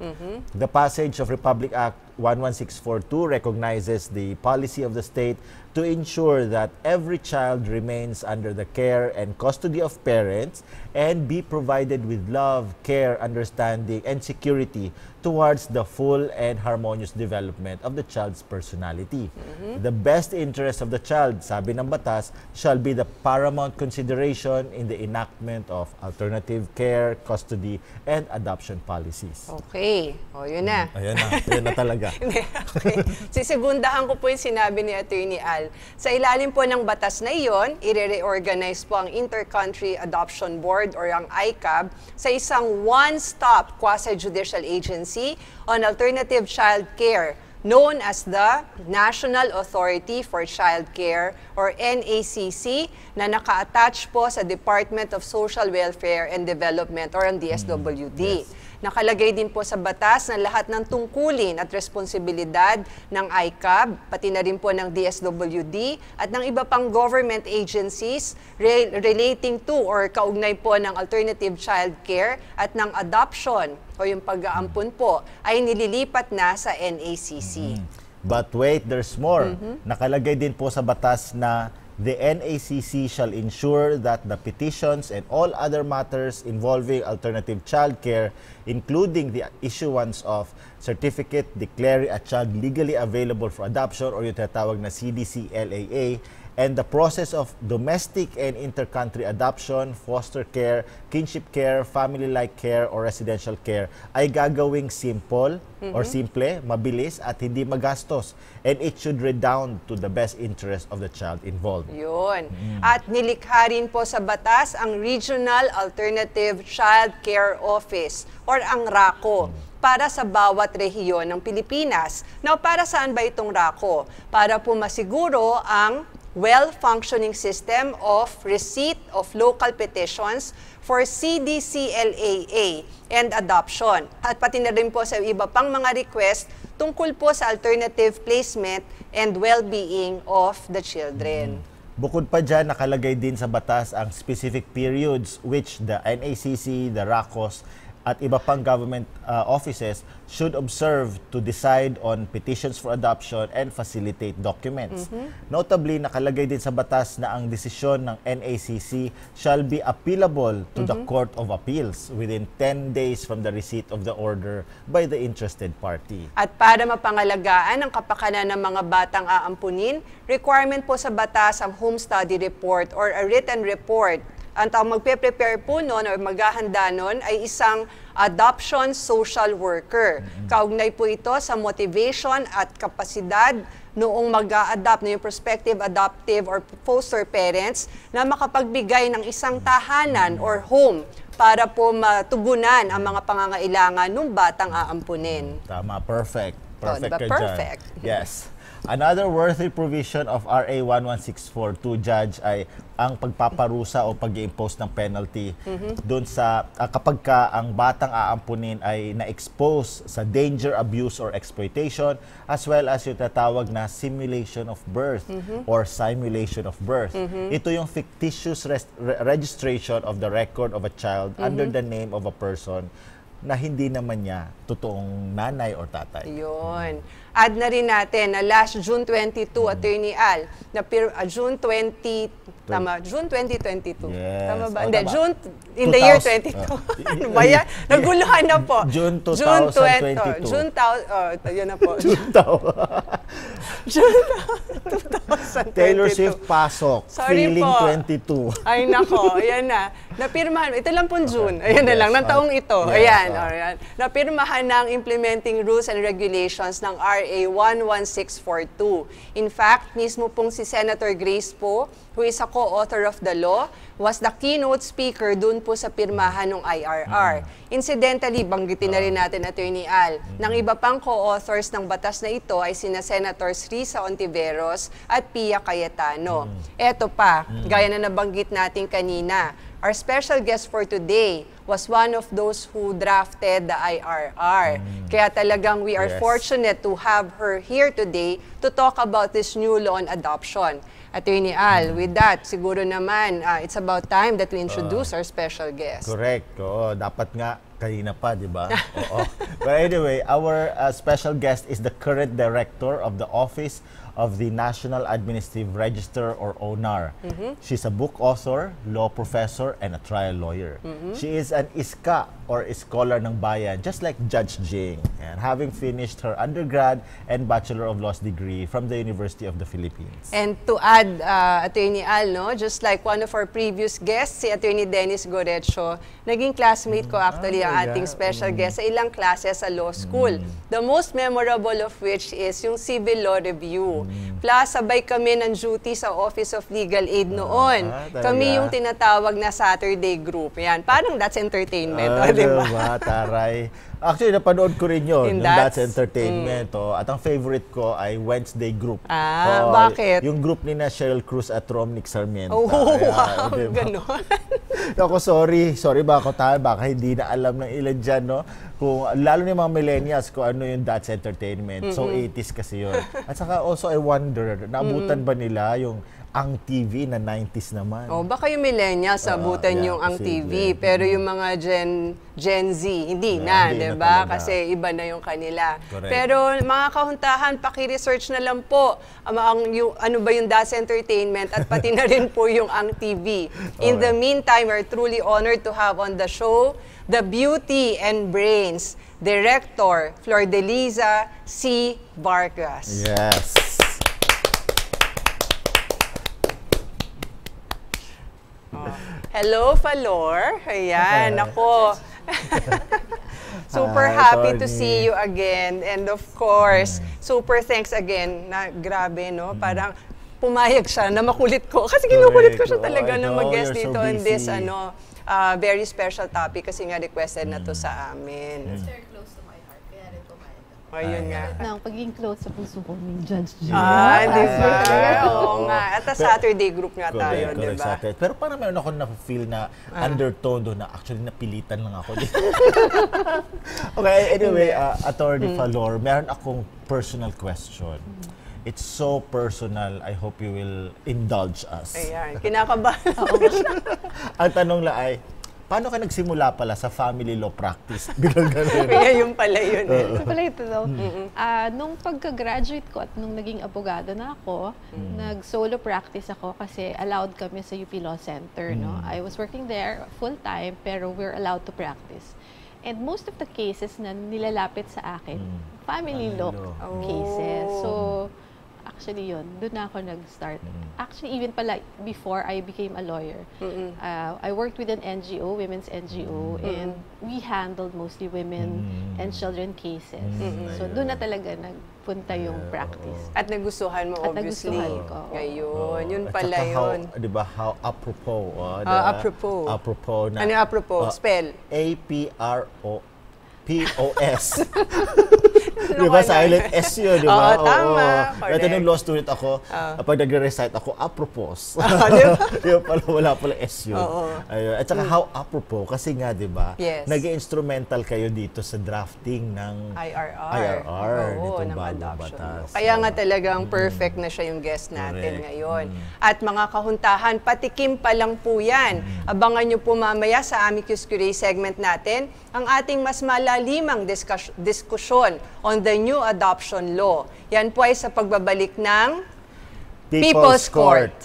The passage of Republic Act 11642 recognizes the policy of the state to ensure that every child remains under the care and custody of parents and be provided with love, care, understanding, and security towards the full and harmonious development of the child's personality. The best interest of the child, sabi ng batas, shall be the paramount consideration in the enactment of alternative care, custody, and adoption policies. Okay. O, yun na. Ayan na, yun na talaga. Okay. Sisegundahan ko po yung sinabi ni Attorney Al. Sa ilalim po ng batas na iyon, i-reorganize po ang Inter-Country Adoption Board or ang ICAB sa isang one-stop quasi-judicial agency on alternative child care known as the National Authority for Child Care or NACC na naka-attach po sa Department of Social Welfare and Development or ang DSWD. Nakalagay din po sa batas na lahat ng tungkulin at responsibilidad ng ICAB, pati na rin po ng DSWD at ng iba pang government agencies relating to or kaugnay po ng alternative child care at ng adoption o yung pag-aampon po ay nililipat na sa NACC. But wait, there's more. Nakalagay din po sa batas na the NACC shall ensure that the petitions and all other matters involving alternative child care, including the issuance of certificate declaring a child legally available for adoption or yung tatawag na CDC-LAA, and the process of domestic and intercountry adoption, foster care, kinship care, family-like care, or residential care ay gagawing simple or simple, mabilis, at hindi magastos. And it should redound to the best interest of the child involved. Yun. At nilikha rin po sa batas ang Regional Alternative Child Care Office or ang RACO para sa bawat rehiyon ng Pilipinas. Now, para saan ba itong RACO? Para po masiguro ang well-functioning system of receipt of local petitions for CDC-LAA and adoption. At pati na rin po sa iba pang mga request tungkol po sa alternative placement and well-being of the children. Bukod pa dyan, nakalagay din sa batas ang specific periods which the NACC, the RACOS, at iba pang government offices should observe to decide on petitions for adoption and facilitate documents. Notably, nakalagay din sa batas na ang desisyon ng NACC shall be appealable to the Court of Appeals within 10 days from the receipt of the order by the interested party. At para mapangalagaan ang kapakanan ng mga batang aampunin, requirement po sa batas ang home study report or a written report. Ang magpe-prepare po noon o maghahanda noon ay isang adoption social worker. Kaugnay po ito sa motivation at kapasidad noong mag-a-adopt na yung prospective adoptive or foster parents na makapagbigay ng isang tahanan or home para po matugunan ang mga pangangailangan ng batang aampunin. Tama, perfect. Perfect diba? ka dyan. Perfect. Yes. Another worthy provision of RA 11642, Judge, ay ang pagpaparusa o pag-i-impose ng penalty doon sa kapag ka ang batang aampunin ay na-expose sa danger, abuse, or exploitation, as well as yung tatawag na simulation of birth or simulation of birth. Ito yung fictitious registration of the record of a child under the name of a person na hindi naman niya totoong nanay or tatay. Yun. Add na rin natin na last June 22, Attorney Al, na June 20, tama, June 2022. Yes. Tama ba? Oh, Hindi, tama. June, in the year 22. 2000. Ano ba yan? Naguluhan na po. June 2022. June 20, yun na po. June June 2022. Taylor Swift pasok. Sorry Feeling po. 22. Ay nako, ayan na. Napirmahan, ito lang pong June. Ayan na lang, ng taong ito. Ayan, ayan. Napirmahan ng implementing rules and regulations ng RA 11642. In fact, mismo pong si Senator Grace Poe, who is a co-author of the law, was the keynote speaker dun po sa pirmahan ng IRR. Incidentally, banggitin na rin natin, Attorney Al, ng iba pang co-authors ng batas na ito ay sina Senators Risa Ontiveros at Pia Cayetano. Eto pa, gaya na nabanggit natin kanina, our special guest for today was one of those who drafted the IRR. Kaya talagang we are Yes. fortunate to have her here today to talk about this new law on adoption. Attorney Al, with that, siguro naman, it's about time that we introduce our special guest. Correct. Oo, dapat nga kanina pa, di ba? Oo. But anyway, our special guest is the current director of the Office of the National Administrative Register, or ONAR. She's a book author, law professor, and a trial lawyer. She is an ISKA, or Scholar ng Bayan, just like Judge Jing, and having finished her undergrad and Bachelor of Laws degree from the University of the Philippines. And to add, Attorney Al, no, just like one of our previous guests, si Attorney Dennis Gorecho, naging classmate ko actually ang ating special guest sa ilang classes sa law school. The most memorable of which is yung Civil Law Review. Plus, sabay kami ng duty sa Office of Legal Aid noon. Talaga? Kami yung tinatawag na Saturday group. Yan, parang that's entertainment, di ba? Diba, taray. Actually, napanood ko rin yun, In yung That's- That's Entertainment. At ang favorite ko ay Wednesday Group. Bakit? Yung group ni na Cheryl Cruz at Romnick Sarmiento. Oh, wow, diba? ganon. Ako, sorry ba ako tayo, baka hindi na alam ng ilan dyan, no? Kung, lalo ni mga millennials kung ano yung That's Entertainment. So, 80s kasi yun. At saka also, I wonder, naabutan ba nila yung Ang TV na 90s naman? Oh, baka yung millennials abutan yeah, yung ang TV, posible. pero yung mga Gen Z, hindi na, hindi na di ba? talaga. Kasi iba na yung kanila. Correct. Pero mga kahuntahan, paki-research na lang po ano ba yung Das Entertainment at pati na rin po yung ang TV. In the meantime, we're truly honored to have on the show the beauty and brains director, Flordeliza C. Vargas. Yes. Hello, Falor. Ayan, ako. Super Hi, happy to Tony. see you again. And of course, super thanks again. Na grabe, no? Parang pumayag siya na makulit ko. Kasi kinukulit ko siya Correct. talaga Oh, I na know, mag-guest you're so dito on this busy. very special topic kasi nga requested na to sa amin. Very close to my heart, kaya rin pumayag ako. Ayun nga. Nang pagiging close sa puso ko ni Judge G. Di ba? Oo nga. At a Saturday group nga tayo, di ba? Correct. Pero parang meron ako na-feel na undertone doon na actually napilitan lang ako. Okay, anyway, Attorney Falor, meron akong personal question. It's so personal. I hope you will indulge us. Ayan, kinakabahan. Ang tanong lang ay, paano ka nagsimula pala sa family law practice? Biglang ganun. Kaya yung pala yun. Ito pala ito daw. Nung pagka-graduate ko at nung naging abogado na ako, nag-solo practice ako kasi allowed kami sa UP Law Center. No? I was working there full-time pero we're allowed to practice. And most of the cases na nilalapit sa akin, family law cases. So, actually yun, doon na ako nag-start. Actually, even pala, before I became a lawyer, I worked with an NGO, women's NGO, and we handled mostly women and children cases. So, doon na talaga nagpunta yung practice. At nagustuhan mo, At obviously. nagustuhan ko. Ngayon, yun At pala saka yun. How, di ba, how apropos. Apropos. Apropos na. Ano yung apropos? Spell. A-P-R-O-P-O-S. Di ba, silent S yun, di ba? Oo, tama. Ito Correct. nung law student ako, pag nag-recite ako, apropos. Di ba? Di ba pala, wala pala S yun. Ayun. At saka how apropos, kasi nga, di ba, Yes. nag-instrumental kayo dito sa drafting ng IRR. Oo, nitong ng bagong adoption. batas. Kaya nga talagang perfect na siya yung guest natin Correct. ngayon. At mga kahuntahan, patikim pa lang po yan. Abangan nyo po mamaya sa Amicus Curiae segment natin ang ating mas malalimang diskusyon on the new adoption law. Yan po ay sa pagbabalik ng People's Court.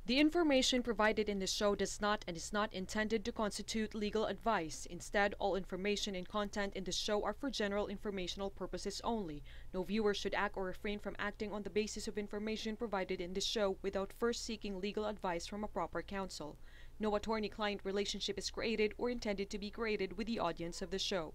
The information provided in this show does not and is not intended to constitute legal advice. Instead, all information and content in this show are for general informational purposes only. No viewer should act or refrain from acting on the basis of information provided in this show without first seeking legal advice from a proper counsel. No attorney-client relationship is created or intended to be created with the audience of the show.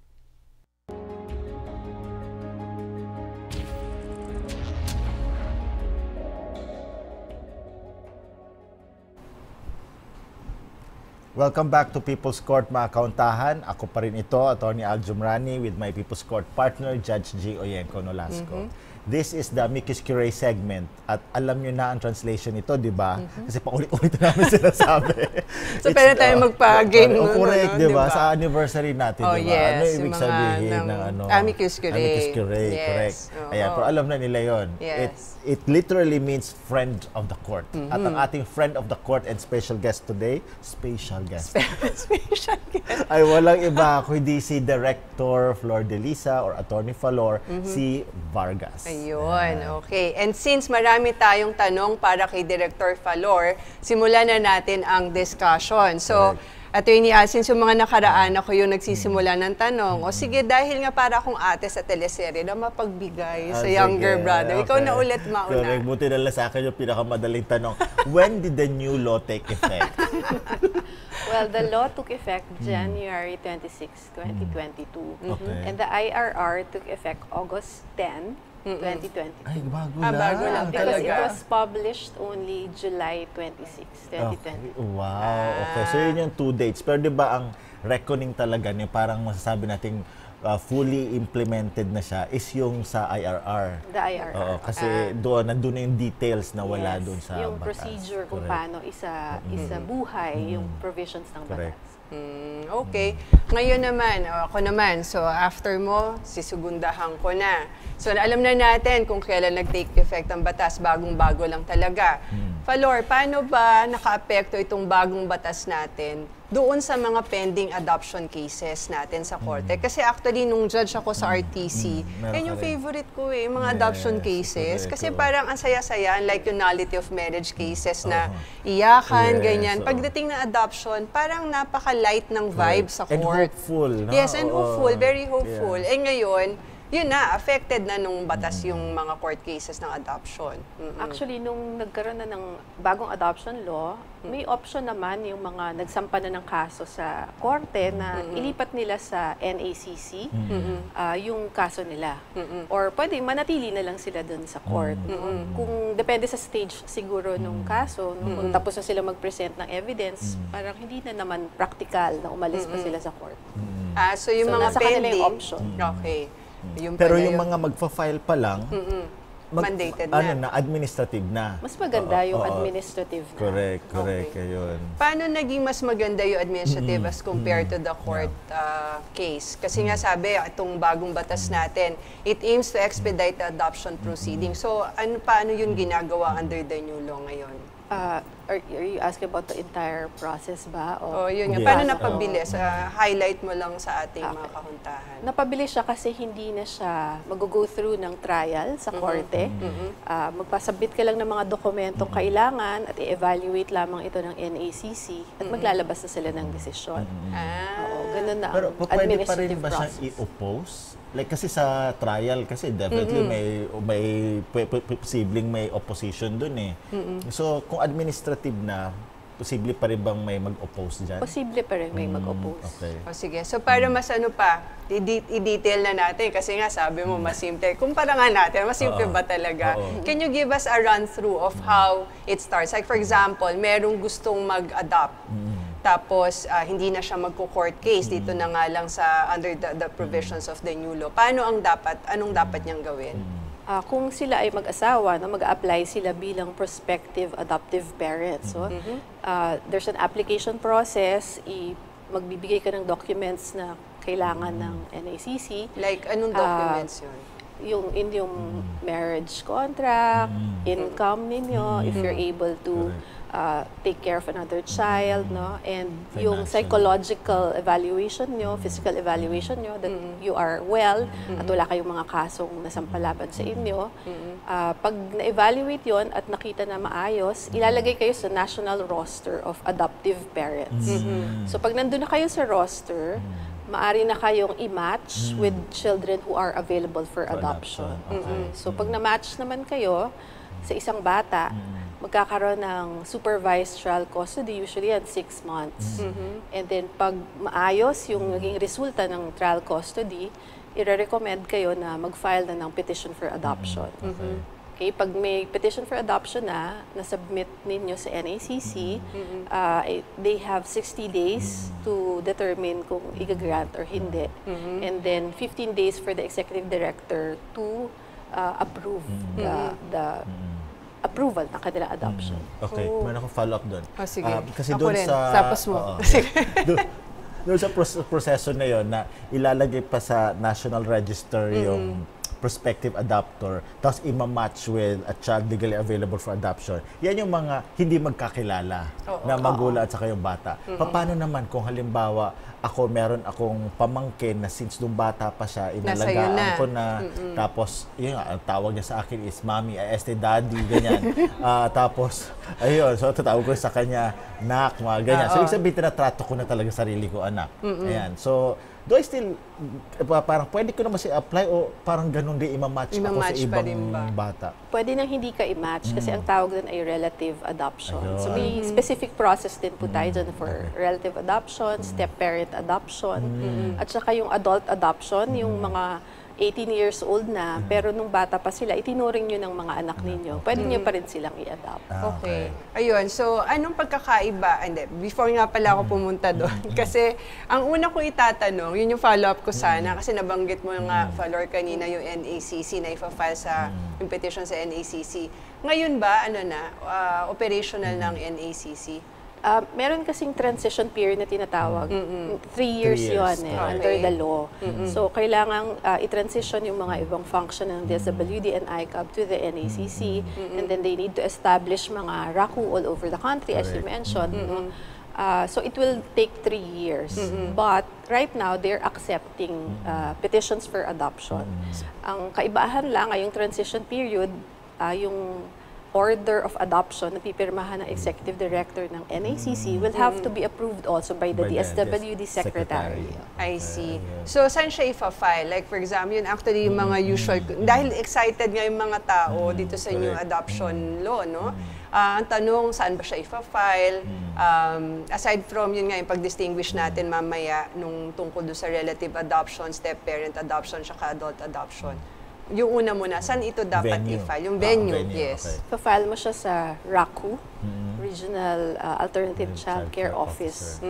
Welcome back to People's Court, mga kauntahan. Ako pa rin ito, Attorney Al Jumrani, with my People's Court partner, Judge G. Oyenko Nolasco. This is the amicus curiae segment. At alam nyo na ang translation nito, di ba? Kasi paulit-ulit na namin sinasabi. So, pwede tayo magpa-game nun. Correct, di ba? Sa anniversary natin, di ba? Yes, Ano ibig sabihin ng ano? amicus curiae. Amicus curiae, Yes. correct. Ayan, pero alam na nila yon. Yes. It literally means friend of the court. At ang ating friend of the court and special guest today, special guest, Special guest. ay walang iba kundi si Director Flor de Lisa or Attorney Falor, si Vargas. Ayun, okay. And since marami tayong tanong para kay Director Falor, simulan na natin ang discussion. So, Attorney Al, since yung mga nakaraan ako yung nagsisimula ng tanong, o sige, dahil nga para akong ate sa teleserye na mapagbigay sa younger brother. Ikaw na ulit mauna. Correct. Buti na lang sa akin yung pinakamadaling tanong. When did the new law take effect? Well, the law took effect January 26, 2022. Okay. And the IRR took effect August 10, 2022. Ay, bago bago lang Because it talaga. was published only July 26, 2020. Okay. Wow. Okay. So, yun yung 2 dates. Pero di ba ang reckoning talaga niya, parang masasabi nating fully implemented na siya is yung sa IRR. The IRR. Oo, kasi doon, nandun na yung details na wala doon sa yung batas. procedure kung Correct. paano isa buhay yung provisions ng Correct. batas. Okay. Ngayon naman, ako naman, so after mo, sisugundahan ko na. So alam na natin kung kailan nag-take effect ang batas, bagong-bago lang talaga. Falor, paano ba naka-apekto itong bagong batas natin doon sa mga pending adoption cases natin sa korte? Kasi actually, nung judge ako sa RTC, meron yan yung ka rin. favorite ko eh, mga adoption cases. correct, Kasi oo. parang ang saya-saya, like yung nullity of marriage cases na iyakan, Yes, ganyan. oo. Pagdating ng adoption, parang napaka-light ng vibe sa And court. hopeful. No? Yes, and Oo. hopeful, very hopeful. Yeah. Eh ngayon, yun na, affected na nung batas yung mga court cases ng adoption. Actually, nung nagkaroon na ng bagong adoption law, may option naman yung mga nagsampa na ng kaso sa korte na ilipat nila sa NACC yung kaso nila. Or pwede manatili na lang sila dun sa court. Kung depende sa stage siguro nung kaso, kung tapos na sila mag-present ng evidence, parang hindi na naman practical na umalis pa sila sa court. So yung So, mga nasa kanila pending, yung option. Okay. Yung Pero pala yung mga magfa-file pa lang, Mandated na. Ano na, administrative na. Mas maganda yung Oo. administrative na. Correct, correct. Okay. Ayun. Paano naging mas maganda yung administrative as compared to the court case? Kasi nga sabi, itong bagong batas natin, it aims to expedite the adoption proceeding. So, paano yun ginagawa under the new law ngayon? Are you asking about the entire process ba? Oh, yun nga. Yes. Paano napabilis? Highlight mo lang sa ating mga kahuntahan. Napabilis siya kasi hindi na siya mag-go through ng trial sa korte. Magpasabit ka lang ng mga dokumentong kailangan at i-evaluate lamang ito ng NACC at maglalabas na sila ng desisyon. Oo, ganun na Pero ang pwede pa rin administrative ba siyang process. i-oppose? Like kasi sa trial kasi definitely may posibleng may opposition dun eh. So kung administrative na, posible pa rin bang may mag-oppose dyan? Posible pa rin may mag-oppose. Okay. O sige, so para mas ano pa, i-detail na natin kasi nga sabi mo mas simple. Kumpara nga natin, mas simple ba talaga? Can you give us a run-through of how it starts? Like for example, merong gustong mag-adopt. Tapos hindi na siya magko-court case dito na nga lang sa under the provisions of the new law. Anong dapat niyang gawin? Kung sila ay mag-asawa, mag-apply sila bilang prospective adoptive parents. So, there's an application process, magbibigay ka ng documents na kailangan ng NACC. Like anong documents yun? Yung inyong marriage contract, income ninyo, if you're able to take care of another child, no? And yung psychological evaluation nyo, physical evaluation nyo, that you are well, at wala kayong mga kasong nasampalaban sa inyo. Pag na-evaluate yon at nakita na maayos, ilalagay kayo sa national roster of adoptive parents. So pag nandun na kayo sa roster, maari na kayong i-match with children who are available for adoption. Okay. So pag na-match naman kayo sa isang bata, magkakaroon ng supervised trial custody, usually at 6 months. And then pag maayos yung naging resulta ng trial custody, i-recommend kayo na mag-file na ng petition for adoption. Okay, pag may petition for adoption na-submit ninyo sa NACC, they have 60 days to determine kung i-grant or hindi. And then 15 days for the executive director to approve the approval ng kanilang adoption. Okay, meron akong follow-up doon. Sige. Kasi Ako doon rin. sa Tapos mo. doon sa proseso na yon na ilalagay pa sa National Register yung prospective adopter, tapos ima-match with a child legally available for adoption. Yan yung mga hindi magkakilala na magulang at saka yung bata. Paano naman kung halimbawa meron akong pamangkin na since nung bata pa siya, inalagaan ko na, tapos yun nga, ang tawag niya sa akin is mommy, daddy, ganyan. Tapos, ayun, so tatawag ko sa kanya, nak, mga ganyan. So, ibig sabihin, tinatrato ko na talaga sarili ko, anak. Ayan. So, do I still, parang pwede ko naman apply o parang ganun din ima-match ako sa ibang bata? Pwede nang hindi ka i-match kasi ang tawag doon ay relative adoption. So may specific process din po tayo dyan for relative adoption, step-parent adoption, at saka yung adult adoption, yung mga 18 years old na, pero nung bata pa sila, itinuring nyo ng mga anak ninyo. Pwede nyo pa rin silang i-adopt. Okay. Ayun. So, anong pagkakaiba? Hindi, before nga pala ako pumunta doon. Kasi, ang una ko itatanong, yun yung follow-up ko sana, kasi nabanggit mo nga, follower kanina, yung NACC na ifa-file sa yung petition sa NACC. Ngayon ba, operational ng NACC? Meron kasing transition period na tinatawag. 3 years yun under the law. So, kailangan i-transition yung mga ibang function ng DSWD and ICAB to the NACC. And then they need to establish mga RACU all over the country, as you mentioned. So, it will take 3 years. But, right now, they're accepting petitions for adoption. Ang kaibahan lang ay yung transition period, yung order of adoption na pipirmahan ng executive director ng NACC will have to be approved also by the DSWD secretary. I see. So, saan siya ifa-file? Like, for example, yun actually yung mga usual, dahil excited nga yung mga tao dito sa new adoption law, no? Ang tanong, saan ba siya ifa-file? Aside from yun nga, yung pag-distinguish natin mamaya nung tungkol doon sa relative adoption, step-parent adoption, saka adult adoption. Yung una muna, saan ito dapat i-file? Yung venue, yes. Okay. Pa-file mo siya sa RACU, Regional Alternative Child Care Office.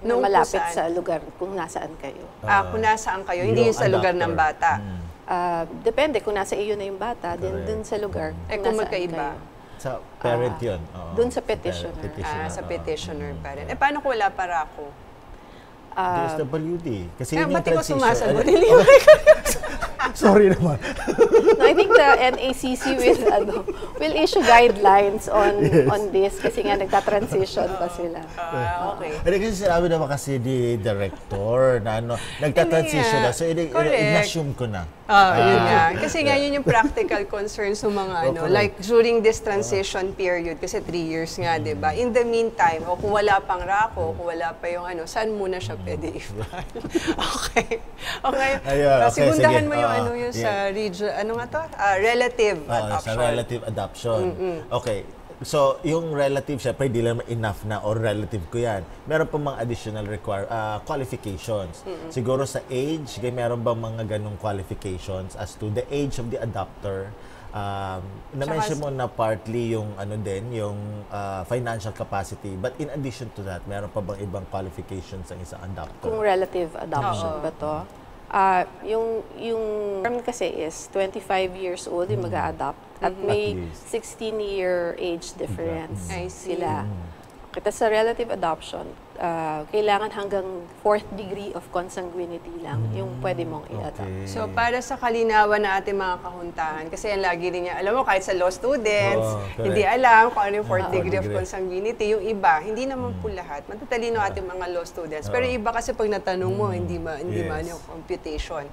Nung malapit sa lugar kung nasaan kayo. Kung nasaan kayo, hindi yun sa lugar ng bata. Depende kung nasa iyo na yung bata, din dun sa lugar. Kung magkaiba? Sa parent yun? Dun sa petitioner. Sa petitioner pa rin. Paano kung wala pa RACU? DSWD. Kasi yun yung ba't ko transition. sumasagot? Sorry naman. No, I think the NACC will issue guidelines on this kasi nga nagta-transition pa sila. Okay. Kasi sinabi naman kasi di director na nagta-transition na. So, in-assume ko na. Yun nga. Kasi nga yun yung practical concerns ng mga like during this transition period, kasi 3 years nga, di ba? In the meantime, kung wala pang RACU, kung wala pa yung saan muna siya pwede i-file? Okay. Segundahan mo yung yung sa region, relative adoption. Sa relative adoption. Okay. So, yung relative, syempre, hindi lang enough na or relative ko yan. Meron pa mga additional qualifications. Siguro sa age, meron ba mga ganong qualifications as to the age of the adopter? Na-mention mo na partly yung yung financial capacity. But in addition to that, meron pa bang ibang qualifications ang isang adopter? Kung relative adoption ba to? Yung term kasi is 25 years old yung mag-a-adopt at may 16-year age difference sila. Kita sa relative adoption, kailangan hanggang 4th degree of consanguinity lang yung pwede mong i-adopt. So, para sa kalinawan na ating mga kahuntahan, kasi yan lagi rin niya, alam mo, kahit sa law students, hindi alam kung ano yung 4th degree of consanguinity. Yung iba, hindi naman po lahat. Matatalino ating mga law students. Pero iba kasi pag natanong mo, hindi man yung computation.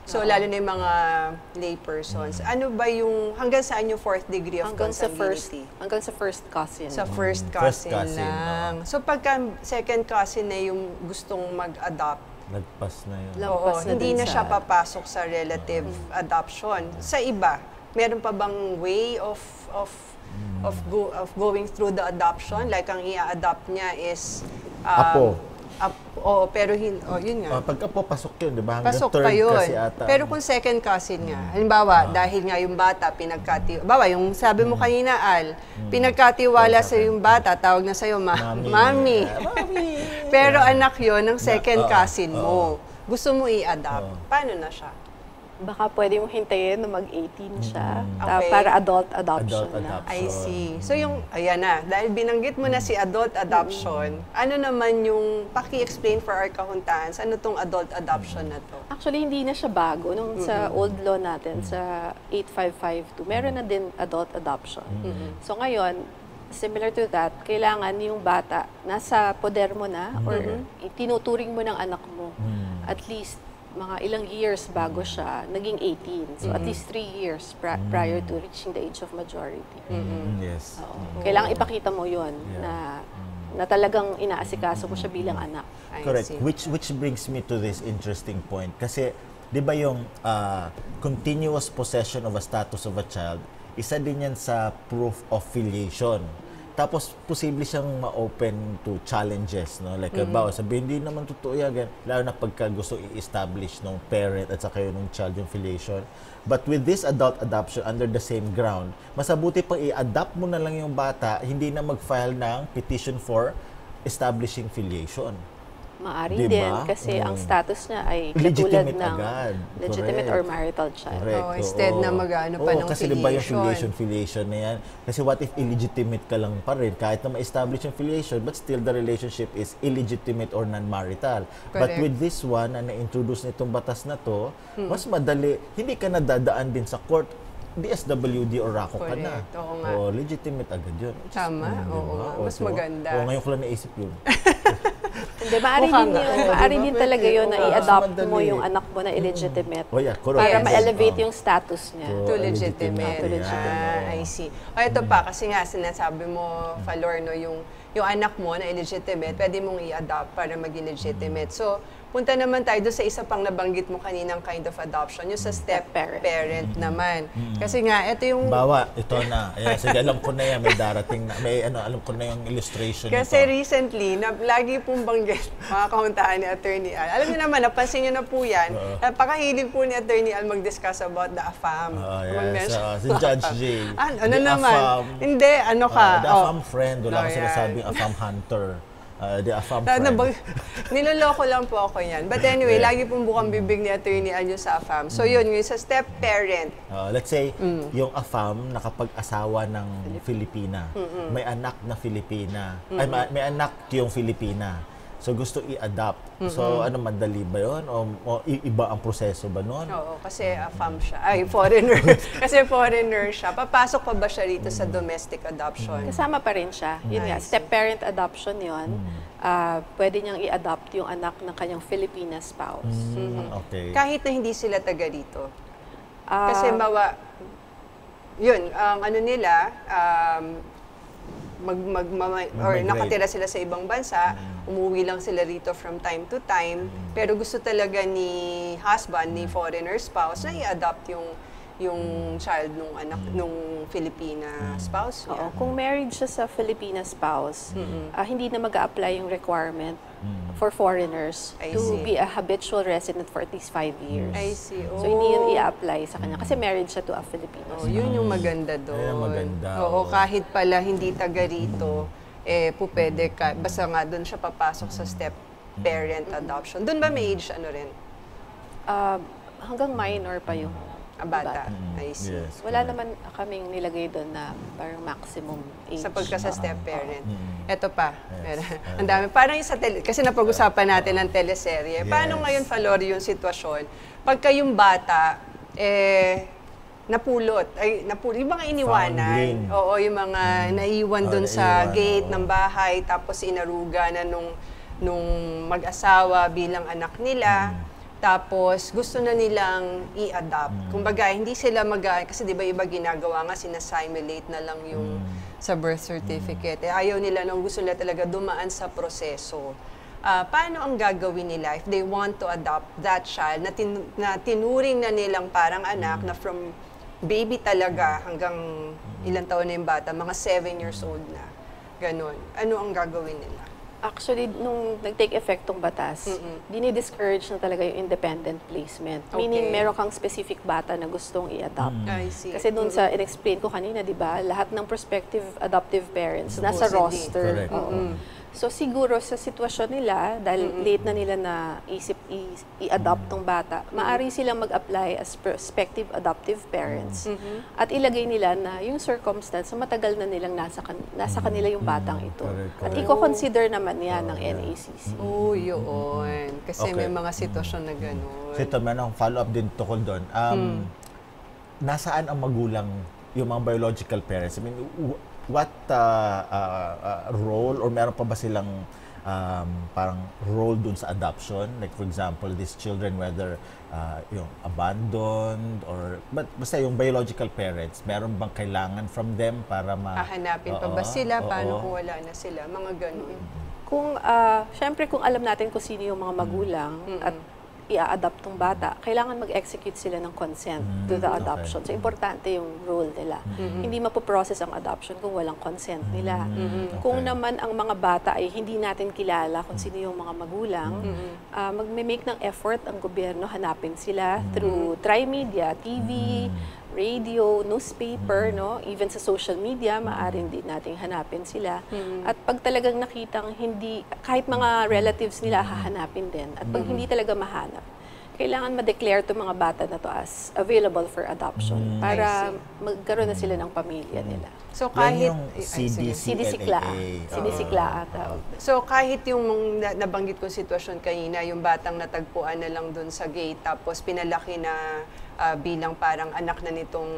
So, lalo na yung mga laypersons. Ano ba yung, hanggang saan yung 4th degree of consanguinity? Hanggang sa first cousin. Sa first cousin lang. So, pagka second cousin na yung gustong mag-adopt, nagpas na yun. Hindi na siya papasok sa relative adoption. Sa iba, meron pa bang way of going through the adoption? Like, ang i-adopt niya is Apo. Pero yun nga. Pagka po, pasok yun, di ba? Hanggang Pasok third pa yun. kasi ata. Pero kung second cousin nga, halimbawa, dahil nga yung bata, yung sabi mo kanina, Al, pinagkatiwala sa yung bata, tawag na sa'yo, Mami. Pero anak yon ng second cousin mo. Gusto mo i-adopt. Paano na siya? Baka pwede mong hintayin na mag-18 siya Okay. para adult adoption Adult na. I see. So ayan na, dahil binanggit mo na si adult adoption, ano naman yung, paki-explain for our kahuntans, ano tong adult adoption na to? Actually, hindi na siya bago. Nung sa old law natin, sa 8552, meron na din adult adoption. So ngayon, similar to that, kailangan yung bata nasa poder mo na or tinuturing mo ng anak mo at least mga ilang years bago siya naging 18. So at least 3 years prior to reaching the age of majority. Yes. Kailangan ipakita mo yun na talagang inaasikaso mo siya bilang anak. I Correct. see. Which brings me to this interesting point. Kasi, di ba yung continuous possession of a status of a child, isa din yan sa proof of filiation. Tapos, posible siyang ma-open to challenges, no? Like, sabihin, hindi naman totoo yan. Lalo na pagka gusto i-establish ng parent at saka yun ng child yung filiation. But with this adult adoption under the same ground, masabuti pang i-adopt mo na lang yung bata, hindi na mag-file ng petition for establishing filiation. Maaari Diba? din kasi ang status niya ay katulad Legitimate ng agad. legitimate Correct. or marital child. Correct. Instead na mag-ano pa ng kasi diba yung filiation. filiation na yan? Kasi what if illegitimate ka lang pa rin? Kahit na ma-establish yung filiation, but still the relationship is illegitimate or non-marital. But Correct. with this one, na na-introduce nitong batas na to, mas madali, hindi ka nadadaan din sa court, DSWD or RACO ka na. Correct. Oo nga. Legitimate agad yun. Tama, oo nga. Mas maganda. Ngayon ko lang naisip yun. Hindi, maaari Mukha din nga. yun. Oo, Maaari diba? din talaga Pwede. yun na Oo. i-adopt Mas mo madali. yung anak mo na illegitimate. Oh yeah, correct. Para Yes. ma-elevate yung status niya. Oo. Legitimate. legitimate. I see. Ito pa, kasi nga sinasabi mo, Falor, no, yung anak mo na illegitimate, pwede mong i-adopt para maging legitimate. So, punta naman tayo doon sa isa pang nabanggit mo kaninang kind of adoption, yung sa step-parent naman. Kasi nga, ito yung... Bawa, ito na. Ayan, sige, alam ko na yan. May darating na. Alam ko na yung illustration Kasi nito. recently, lagi pong banggit mga kahuntahan ni Attorney Al. Alam niyo naman, napansin niyo na po yan, napakahilig po ni Attorney Al mag-discuss about the AFAM. Yes. Si Judge J. Ano The naman? AFAM, Hindi, ano ka? the AFAM friend. Wala ko Ayan. sinasabing AFAM hunter. The AFAM friend. Niloloko lang po ako yan. But anyway, lagi pong bukang bibig ni Attorney Al yung sa AFAM. So yun, yung sa step-parent. Let's say, yung AFAM nakapag-asawa ng Filipina. May anak na Filipina. Ay, may anak yung Filipina. So gusto i-adopt. So ano, madali ba yun? O iba ang proseso ba nun? Oo, kasi AFAM siya. Ay, foreigner. Kasi foreigner siya. Papasok pa ba siya rito sa domestic adoption? Kasama pa rin siya. Yun nga, step-parent adoption yun. Pwede niyang i-adopt yung anak ng kanyang Filipina spouse. Okay. Kahit na hindi sila taga rito. Kasi yun, ang ano nila, or nakatira sila sa ibang bansa, umuwi lang sila rito from time to time, pero gusto talaga ni husband, ni foreigner spouse, na i-adopt yung child nung anak nung Filipina spouse niya. Oo, kung married siya sa Filipina spouse, hindi na mag-a-apply yung requirement for foreigners I to see. be a habitual resident for at least 5 years. I see. So, hindi yun i-apply sa kanya kasi married siya to a Filipino Oh, yun yung maganda doon. Ayun, maganda. Oo, kahit pala hindi taga rito, pwede ka, basta nga doon siya papasok sa step parent adoption. Doon ba may age ano rin? Hanggang minor pa yung Bata. I see. Yes. Wala naman kaming nilagay doon na parang maximum age. Sa pagka sa step parent. Ito pa. Ang dami. Parang yung sa kasi napag-usapan natin ng teleserye. Paano Yes. ngayon, Falori, yung sitwasyon? Pagka yung bata, napulot. Yung mga iniwanan. Foundling. Oo, yung mga naiwan doon sa naiwan, gate oo. ng bahay, tapos inaruga na nung mag-asawa bilang anak nila. Tapos, gusto na nilang i-adopt. Kumbaga, hindi sila kasi di ba iba ginagawa nga, sinasimulate na lang yung sa birth certificate. Ayaw nila nung gusto nila talaga dumaan sa proseso. Paano ang gagawin nila if they want to adopt that child na tinuring na nilang parang anak na from baby talaga hanggang ilang taon na yung bata, mga 7 years old na. Ganon. Ano ang gagawin nila? Actually, nung nag-take effect tong batas, dinidiscourage na talaga yung independent placement. Meaning, meron kang specific bata na gustong i-adopt. I see. Kasi dun sa in-explain ko kanina, di ba, lahat ng prospective adoptive parents nasa roster. Correct. Oo. So siguro sa sitwasyon nila, dahil late na nila na isip i-adopt tong bata, maaari silang mag-apply as prospective adoptive parents. At ilagay nila na yung circumstance, matagal na nilang nasa kanila yung batang ito. At i-consider naman yan ng NACC. Oo, yun. Kasi may mga sitwasyon na gano'n. So ito, may follow-up din tukol doon. Nasaan ang magulang, yung mga biological parents? I mean, what role or meron pa ba silang parang role dun sa adoption? Like for example, these children, whether yung abandoned or basta yung biological parents, meron bang kailangan from them para hahanapin pa ba sila? Paano kung wala na sila? Mga ganun. Siyempre kung alam natin kung sino yung mga magulang at i-adopt tong bata, kailangan mag-execute sila ng consent to the adoption. So, importante yung role nila. Hindi mapoprocess ang adoption kung walang consent nila. Kung naman ang mga bata ay hindi natin kilala kung sino yung mga magulang, mag-make ng effort ang gobyerno, hanapin sila through tri-media, TV, radio, newspaper, no? Even sa social media, maaaring din nating hanapin sila. At pag talagang nakitang hindi, kahit mga relatives nila, hahanapin din. At pag hindi talaga mahanap, kailangan ma-declare itong mga bata na to as available for adoption para magkaroon na sila ng pamilya nila. So kahit yung CDCLAA. CDCLAA tawag. So kahit yung nabanggit kong sitwasyon kanina, yung batang natagpuan na lang dun sa gate tapos pinalaki na bilang parang anak na nitong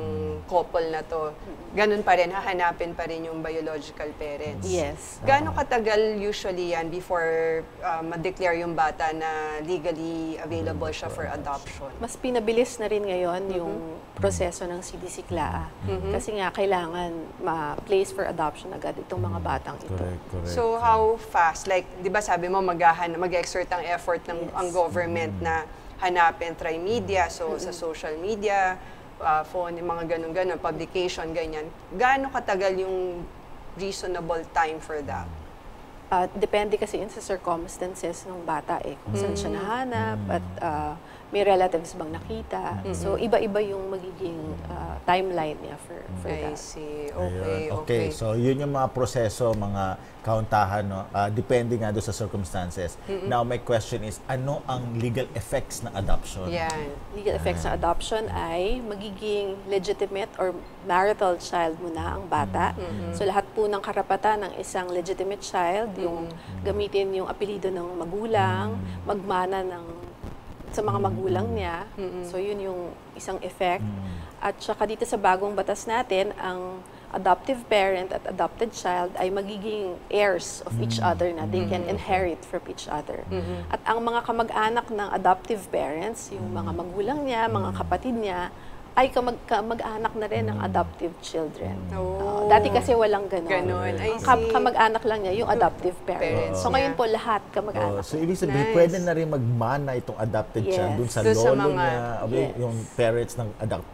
couple na to, ganun pa rin, hahanapin pa rin yung biological parents. Yes. Gaano katagal usually yan before ma-declare yung bata na legally available siya for adoption? Mas pinabilis na rin ngayon yung proseso ng CDCLAA. Kasi nga kailangan ma-place for adoption agad itong mga batang ito. Correct. So how fast? Like, di ba sabi mo mag-exert ang effort ng ang government na hanapin tri-media, so sa social media, phone, mga ganun-ganun, publication, ganyan. Gaano katagal yung reasonable time for that? Depende kasi yun sa circumstances ng bata kung saan siya nahanap at may relatives bang nakita. So, iba-iba yung magiging timeline niya for I that. see. Okay. So, yun yung mga proseso, mga kauntahan, no? Depende nga doon sa circumstances. Now, my question is, ano ang legal effects ng adoption? Yan. Legal effects ng adoption ay magiging legitimate or marital child muna ang bata. So, lahat po ng karapatan ng isang legitimate child, yung gamitin yung apelido ng magulang, magmana sa mga magulang niya. So, yun yung isang effect. At saka dito sa bagong batas natin, ang adoptive parent at adopted child ay magiging heirs of each other na. They can inherit from each other. At ang mga kamag-anak ng adoptive parents, yung mga magulang niya, mga kapatid niya, ay kamag-anak na rin ng adoptive children. Dati kasi walang gano'n. I see. Kamag-anak lang niya yung adoptive parents. So ngayon po lahat kamag-anak. So ibig sabihin, pwede na rin magmana itong adopted child dun sa lolo niya, yung parents ng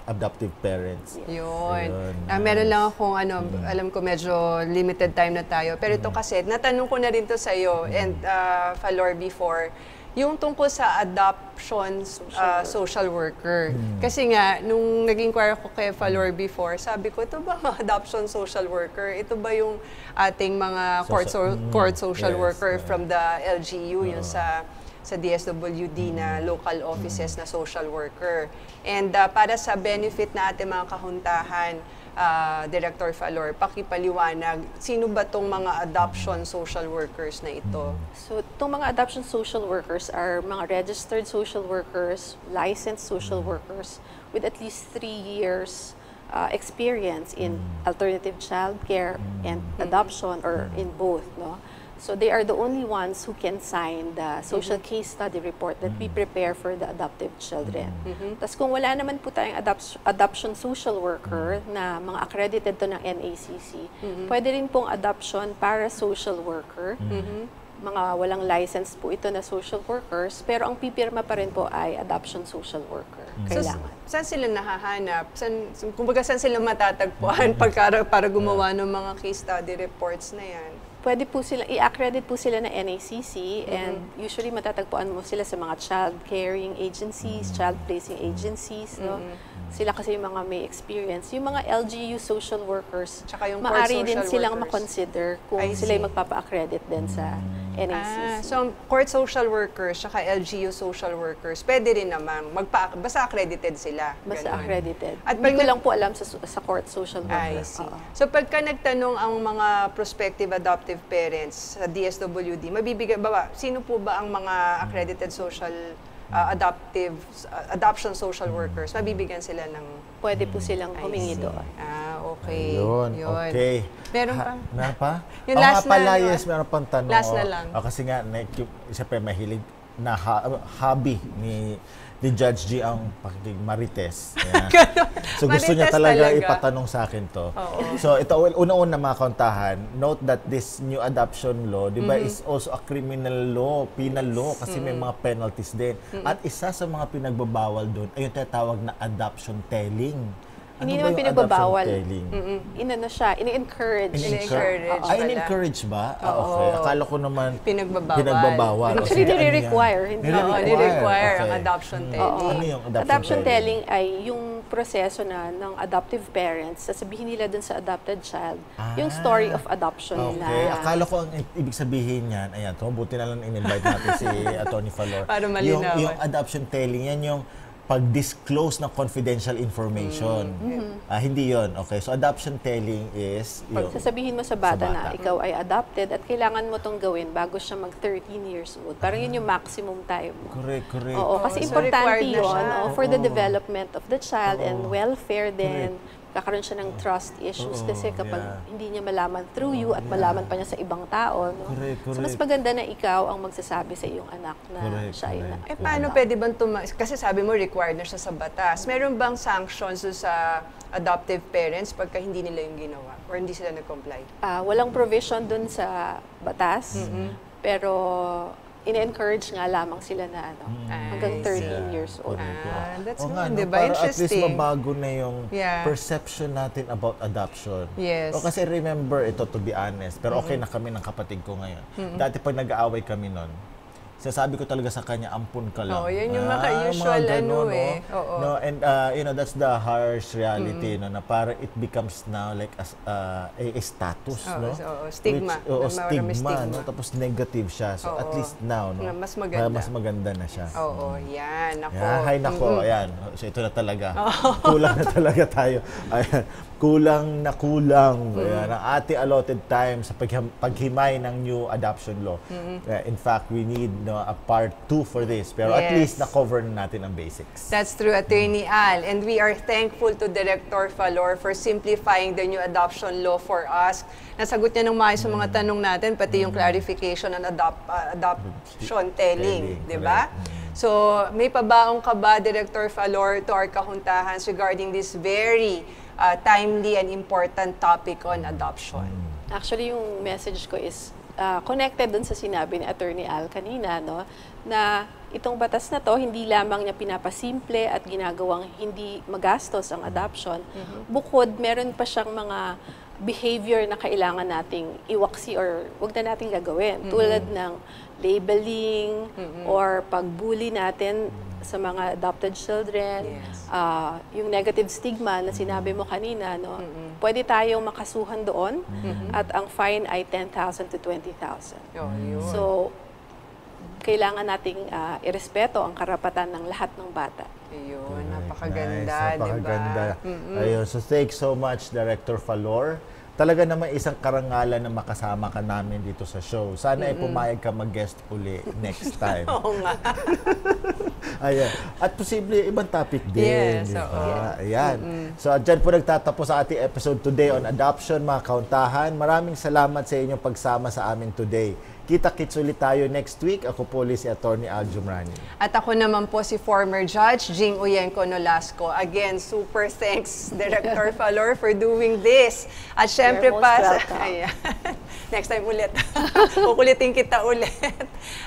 adoptive parents. Yun. Meron lang akong alam ko medyo limited time na tayo. Pero ito kasi, natanong ko na rin to sa'yo and Falor before, yung tungkol sa adoption social worker. Kasi nga, nung nag-inquire ko kay Falor before, sabi ko, ito ba adoption social worker? Ito ba yung ating mga court social worker from the LGU, yung sa DSWD na local offices na social worker. And para sa benefit na ating mga kahuntahan, Director Falor, pakipaliwanag, sino ba tong mga adoption social workers na ito? So, itong mga adoption social workers are mga registered social workers, licensed social workers with at least 3 years experience in alternative child care and adoption or in both, no? So they are the only ones who can sign the social case study report that we prepare for the adoptive children. Tapos kung wala naman po tayong adoption social worker na mga accredited to ng NACC, pwede rin pong adoption para social worker. Mga walang license po ito na social workers, pero ang pipirma pa rin po ay adoption social worker. Kailangan. So, saan sila nahahanap? Kumbaga, saan sila matatagpuan para gumawa ng mga case study reports na yan? pwede po sila, i-accredit po sila na NACC and usually matatagpuan mo sila sa mga child caring agencies, child placing agencies, no? Sila kasi yung mga may experience. Yung mga LGU social workers, Tsaka yung maaari court din social silang workers. makonsider kung I sila see. yung magpapa-accredit din sa NACC. So, court social workers, tsaka LGU social workers, pwede rin naman, basta accredited sila. Basta Ganon. accredited. At Hindi pag ko lang po alam sa court social I worker. see. Oo. So, pagka nagtanong ang mga prospective adoptive parents sa DSWD, mabibigay ba, sino po ba ang mga accredited social adoption social workers? Mabibigyan sila ng... Pwede po silang I humingi see. doon. Okay. Yun, okay. Meron pa? Meron pa? Yung Oo last nga pala, na, yes, meron pang tanong. last na lang. Kasi nga, siyempre mahilig na hobby ni Judge G ang pakikimarites. So gusto niya Marites talaga talaga. ipatanong sa akin to. So ito, una-una mga kauntahan, note that this new adoption law, di ba, is also a criminal law, penal law, kasi may mga penalties din. At isa sa mga pinagbabawal doon ay yung tinatawag na adoption telling. Hindi Ano ba naman yung pinagbabawal. adoption telling? Inano siya, ini-encourage. Ini-encourage. Ay, in-encourage ba? Okay. Akala ko naman Pinagbabawal. Actually, Okay, ano yan? nire-require. Hindi Ni-require ang Okay. adoption telling. Ano yung adoption, Adoption telling ay yung proseso na ng adoptive parents, sasabihin nila dun sa adopted child, yung story of adoption Okay. nila. Akala ko ang ibig sabihin niyan, ayan, buti na lang in-invite natin si Atty. Falor. Para malinawan. Yung adoption telling, yan yung pag-disclose ng confidential information. Hindi yon. Okay. So, adoption telling is... Pag yung, sasabihin mo sa bata na bata. ikaw ay adopted at kailangan mo tong gawin bago siya mag 13 years old. Parang yun yung maximum time mo. correct. Oo, kasi so importante required na yun siya. for the development of the child and welfare din. Kakaroon siya ng trust issues kasi kapag hindi niya malaman through you at malaman pa niya sa ibang tao. No? So mas maganda na ikaw ang magsasabi sa iyong anak na siya ay na. Paano pwede bang kasi sabi mo required na siya sa batas. Meron bang sanctions sa adoptive parents pagka hindi nila yung ginawa or hindi sila nag-comply? Walang provision dun sa batas, pero ine-encourage nga lamang sila na hanggang 13 years old. That's O good, nga, di no, ba? para at least Interesting. mabago na yung Yeah. perception natin about adoption. Yes. O kasi remember, ito to be honest, pero okay na kami ng kapatid ko ngayon. Dati pag nag-aaway kami nun, sasabi ko talaga sa kanya, ampun ka lang. Oo, yun yung usual mga ganun, ano eh. no? Oo. No, and that's the harsh reality, no, na parang it becomes now like a status, Oo, no? oo, stigma. Stigma, Stigma. no? Tapos negative siya. So at Oo. least now, no? Mas maganda. Mas maganda na siya. Oo, yan. Ako. Yeah, hay nako, ayan. So ito na talaga. Kulang na talaga tayo. Ayan. Kulang na kulang. Ayan, ang ating allotted time sa paghimay ng new adoption law. In fact, we need a part 2 for this. Pero at Yes. least na-cover na natin ang basics. That's true, Attorney Al. And we are thankful to Director Falor for simplifying the new adoption law for us. Nasagot niya ng maayos sa mga tanong natin, pati yung clarification on adoption telling, di ba? So, may pabaong ka ba, Director Falor, to our kahuntahans regarding this very timely and important topic on adoption? Actually, yung message ko is connected dun sa sinabi ni Attorney Al kanina, no, na itong batas na to, hindi lamang niya pinapasimple at ginagawang hindi magastos ang adoption. Bukod, meron pa siyang mga behavior na kailangan nating iwaksi or wag na nating gagawin. Tulad ng labeling or pagbully natin sa mga adopted children, yung negative stigma na sinabi mo kanina, no? Pwede tayong makasuhan doon at ang fine ay 10,000 to 20,000. So, kailangan nating irespeto ang karapatan ng lahat ng bata. Ayun, napakaganda, Nice, di ba? napakaganda. Ayun, so thanks so much, Director Falor. Talaga naman isang karangalan na makasama ka namin dito sa show. Sana ay pumayag ka mag-guest uli next time. Oo nga. Ayan. At posible ibang topic din. Yes, di ba? oo. Ayan. So, dyan po nagtatapos ang ating episode today on adoption, mga kauntahan. Maraming salamat sa inyong pagsama sa amin today. Kita-kits ulit tayo next week. Ako po si Atty. Al Jumrani. At ako naman po si former Judge Jing Uyenko Nolasco. Again, super thanks, Director Falor, for doing this. At syempre You're most pa, welcome. ayan. Next time ulit. Kukulitin kita ulit.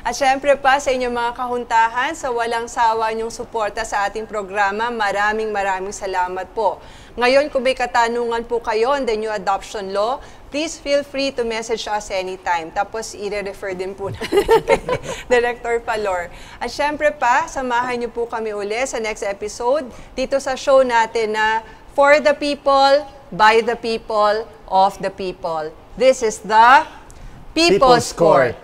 At syempre pa sa inyong mga kahuntahan, sa walang sawa niyong suporta sa ating programa, maraming salamat po. Ngayon, kung may katanungan po kayo on the new adoption law, please feel free to message us anytime. Tapos, i-refer din po natin kay Director Palor. At syempre pa, samahan niyo po kami uli sa next episode dito sa show natin na For the People, By the People, Of the People. This is the People's Court.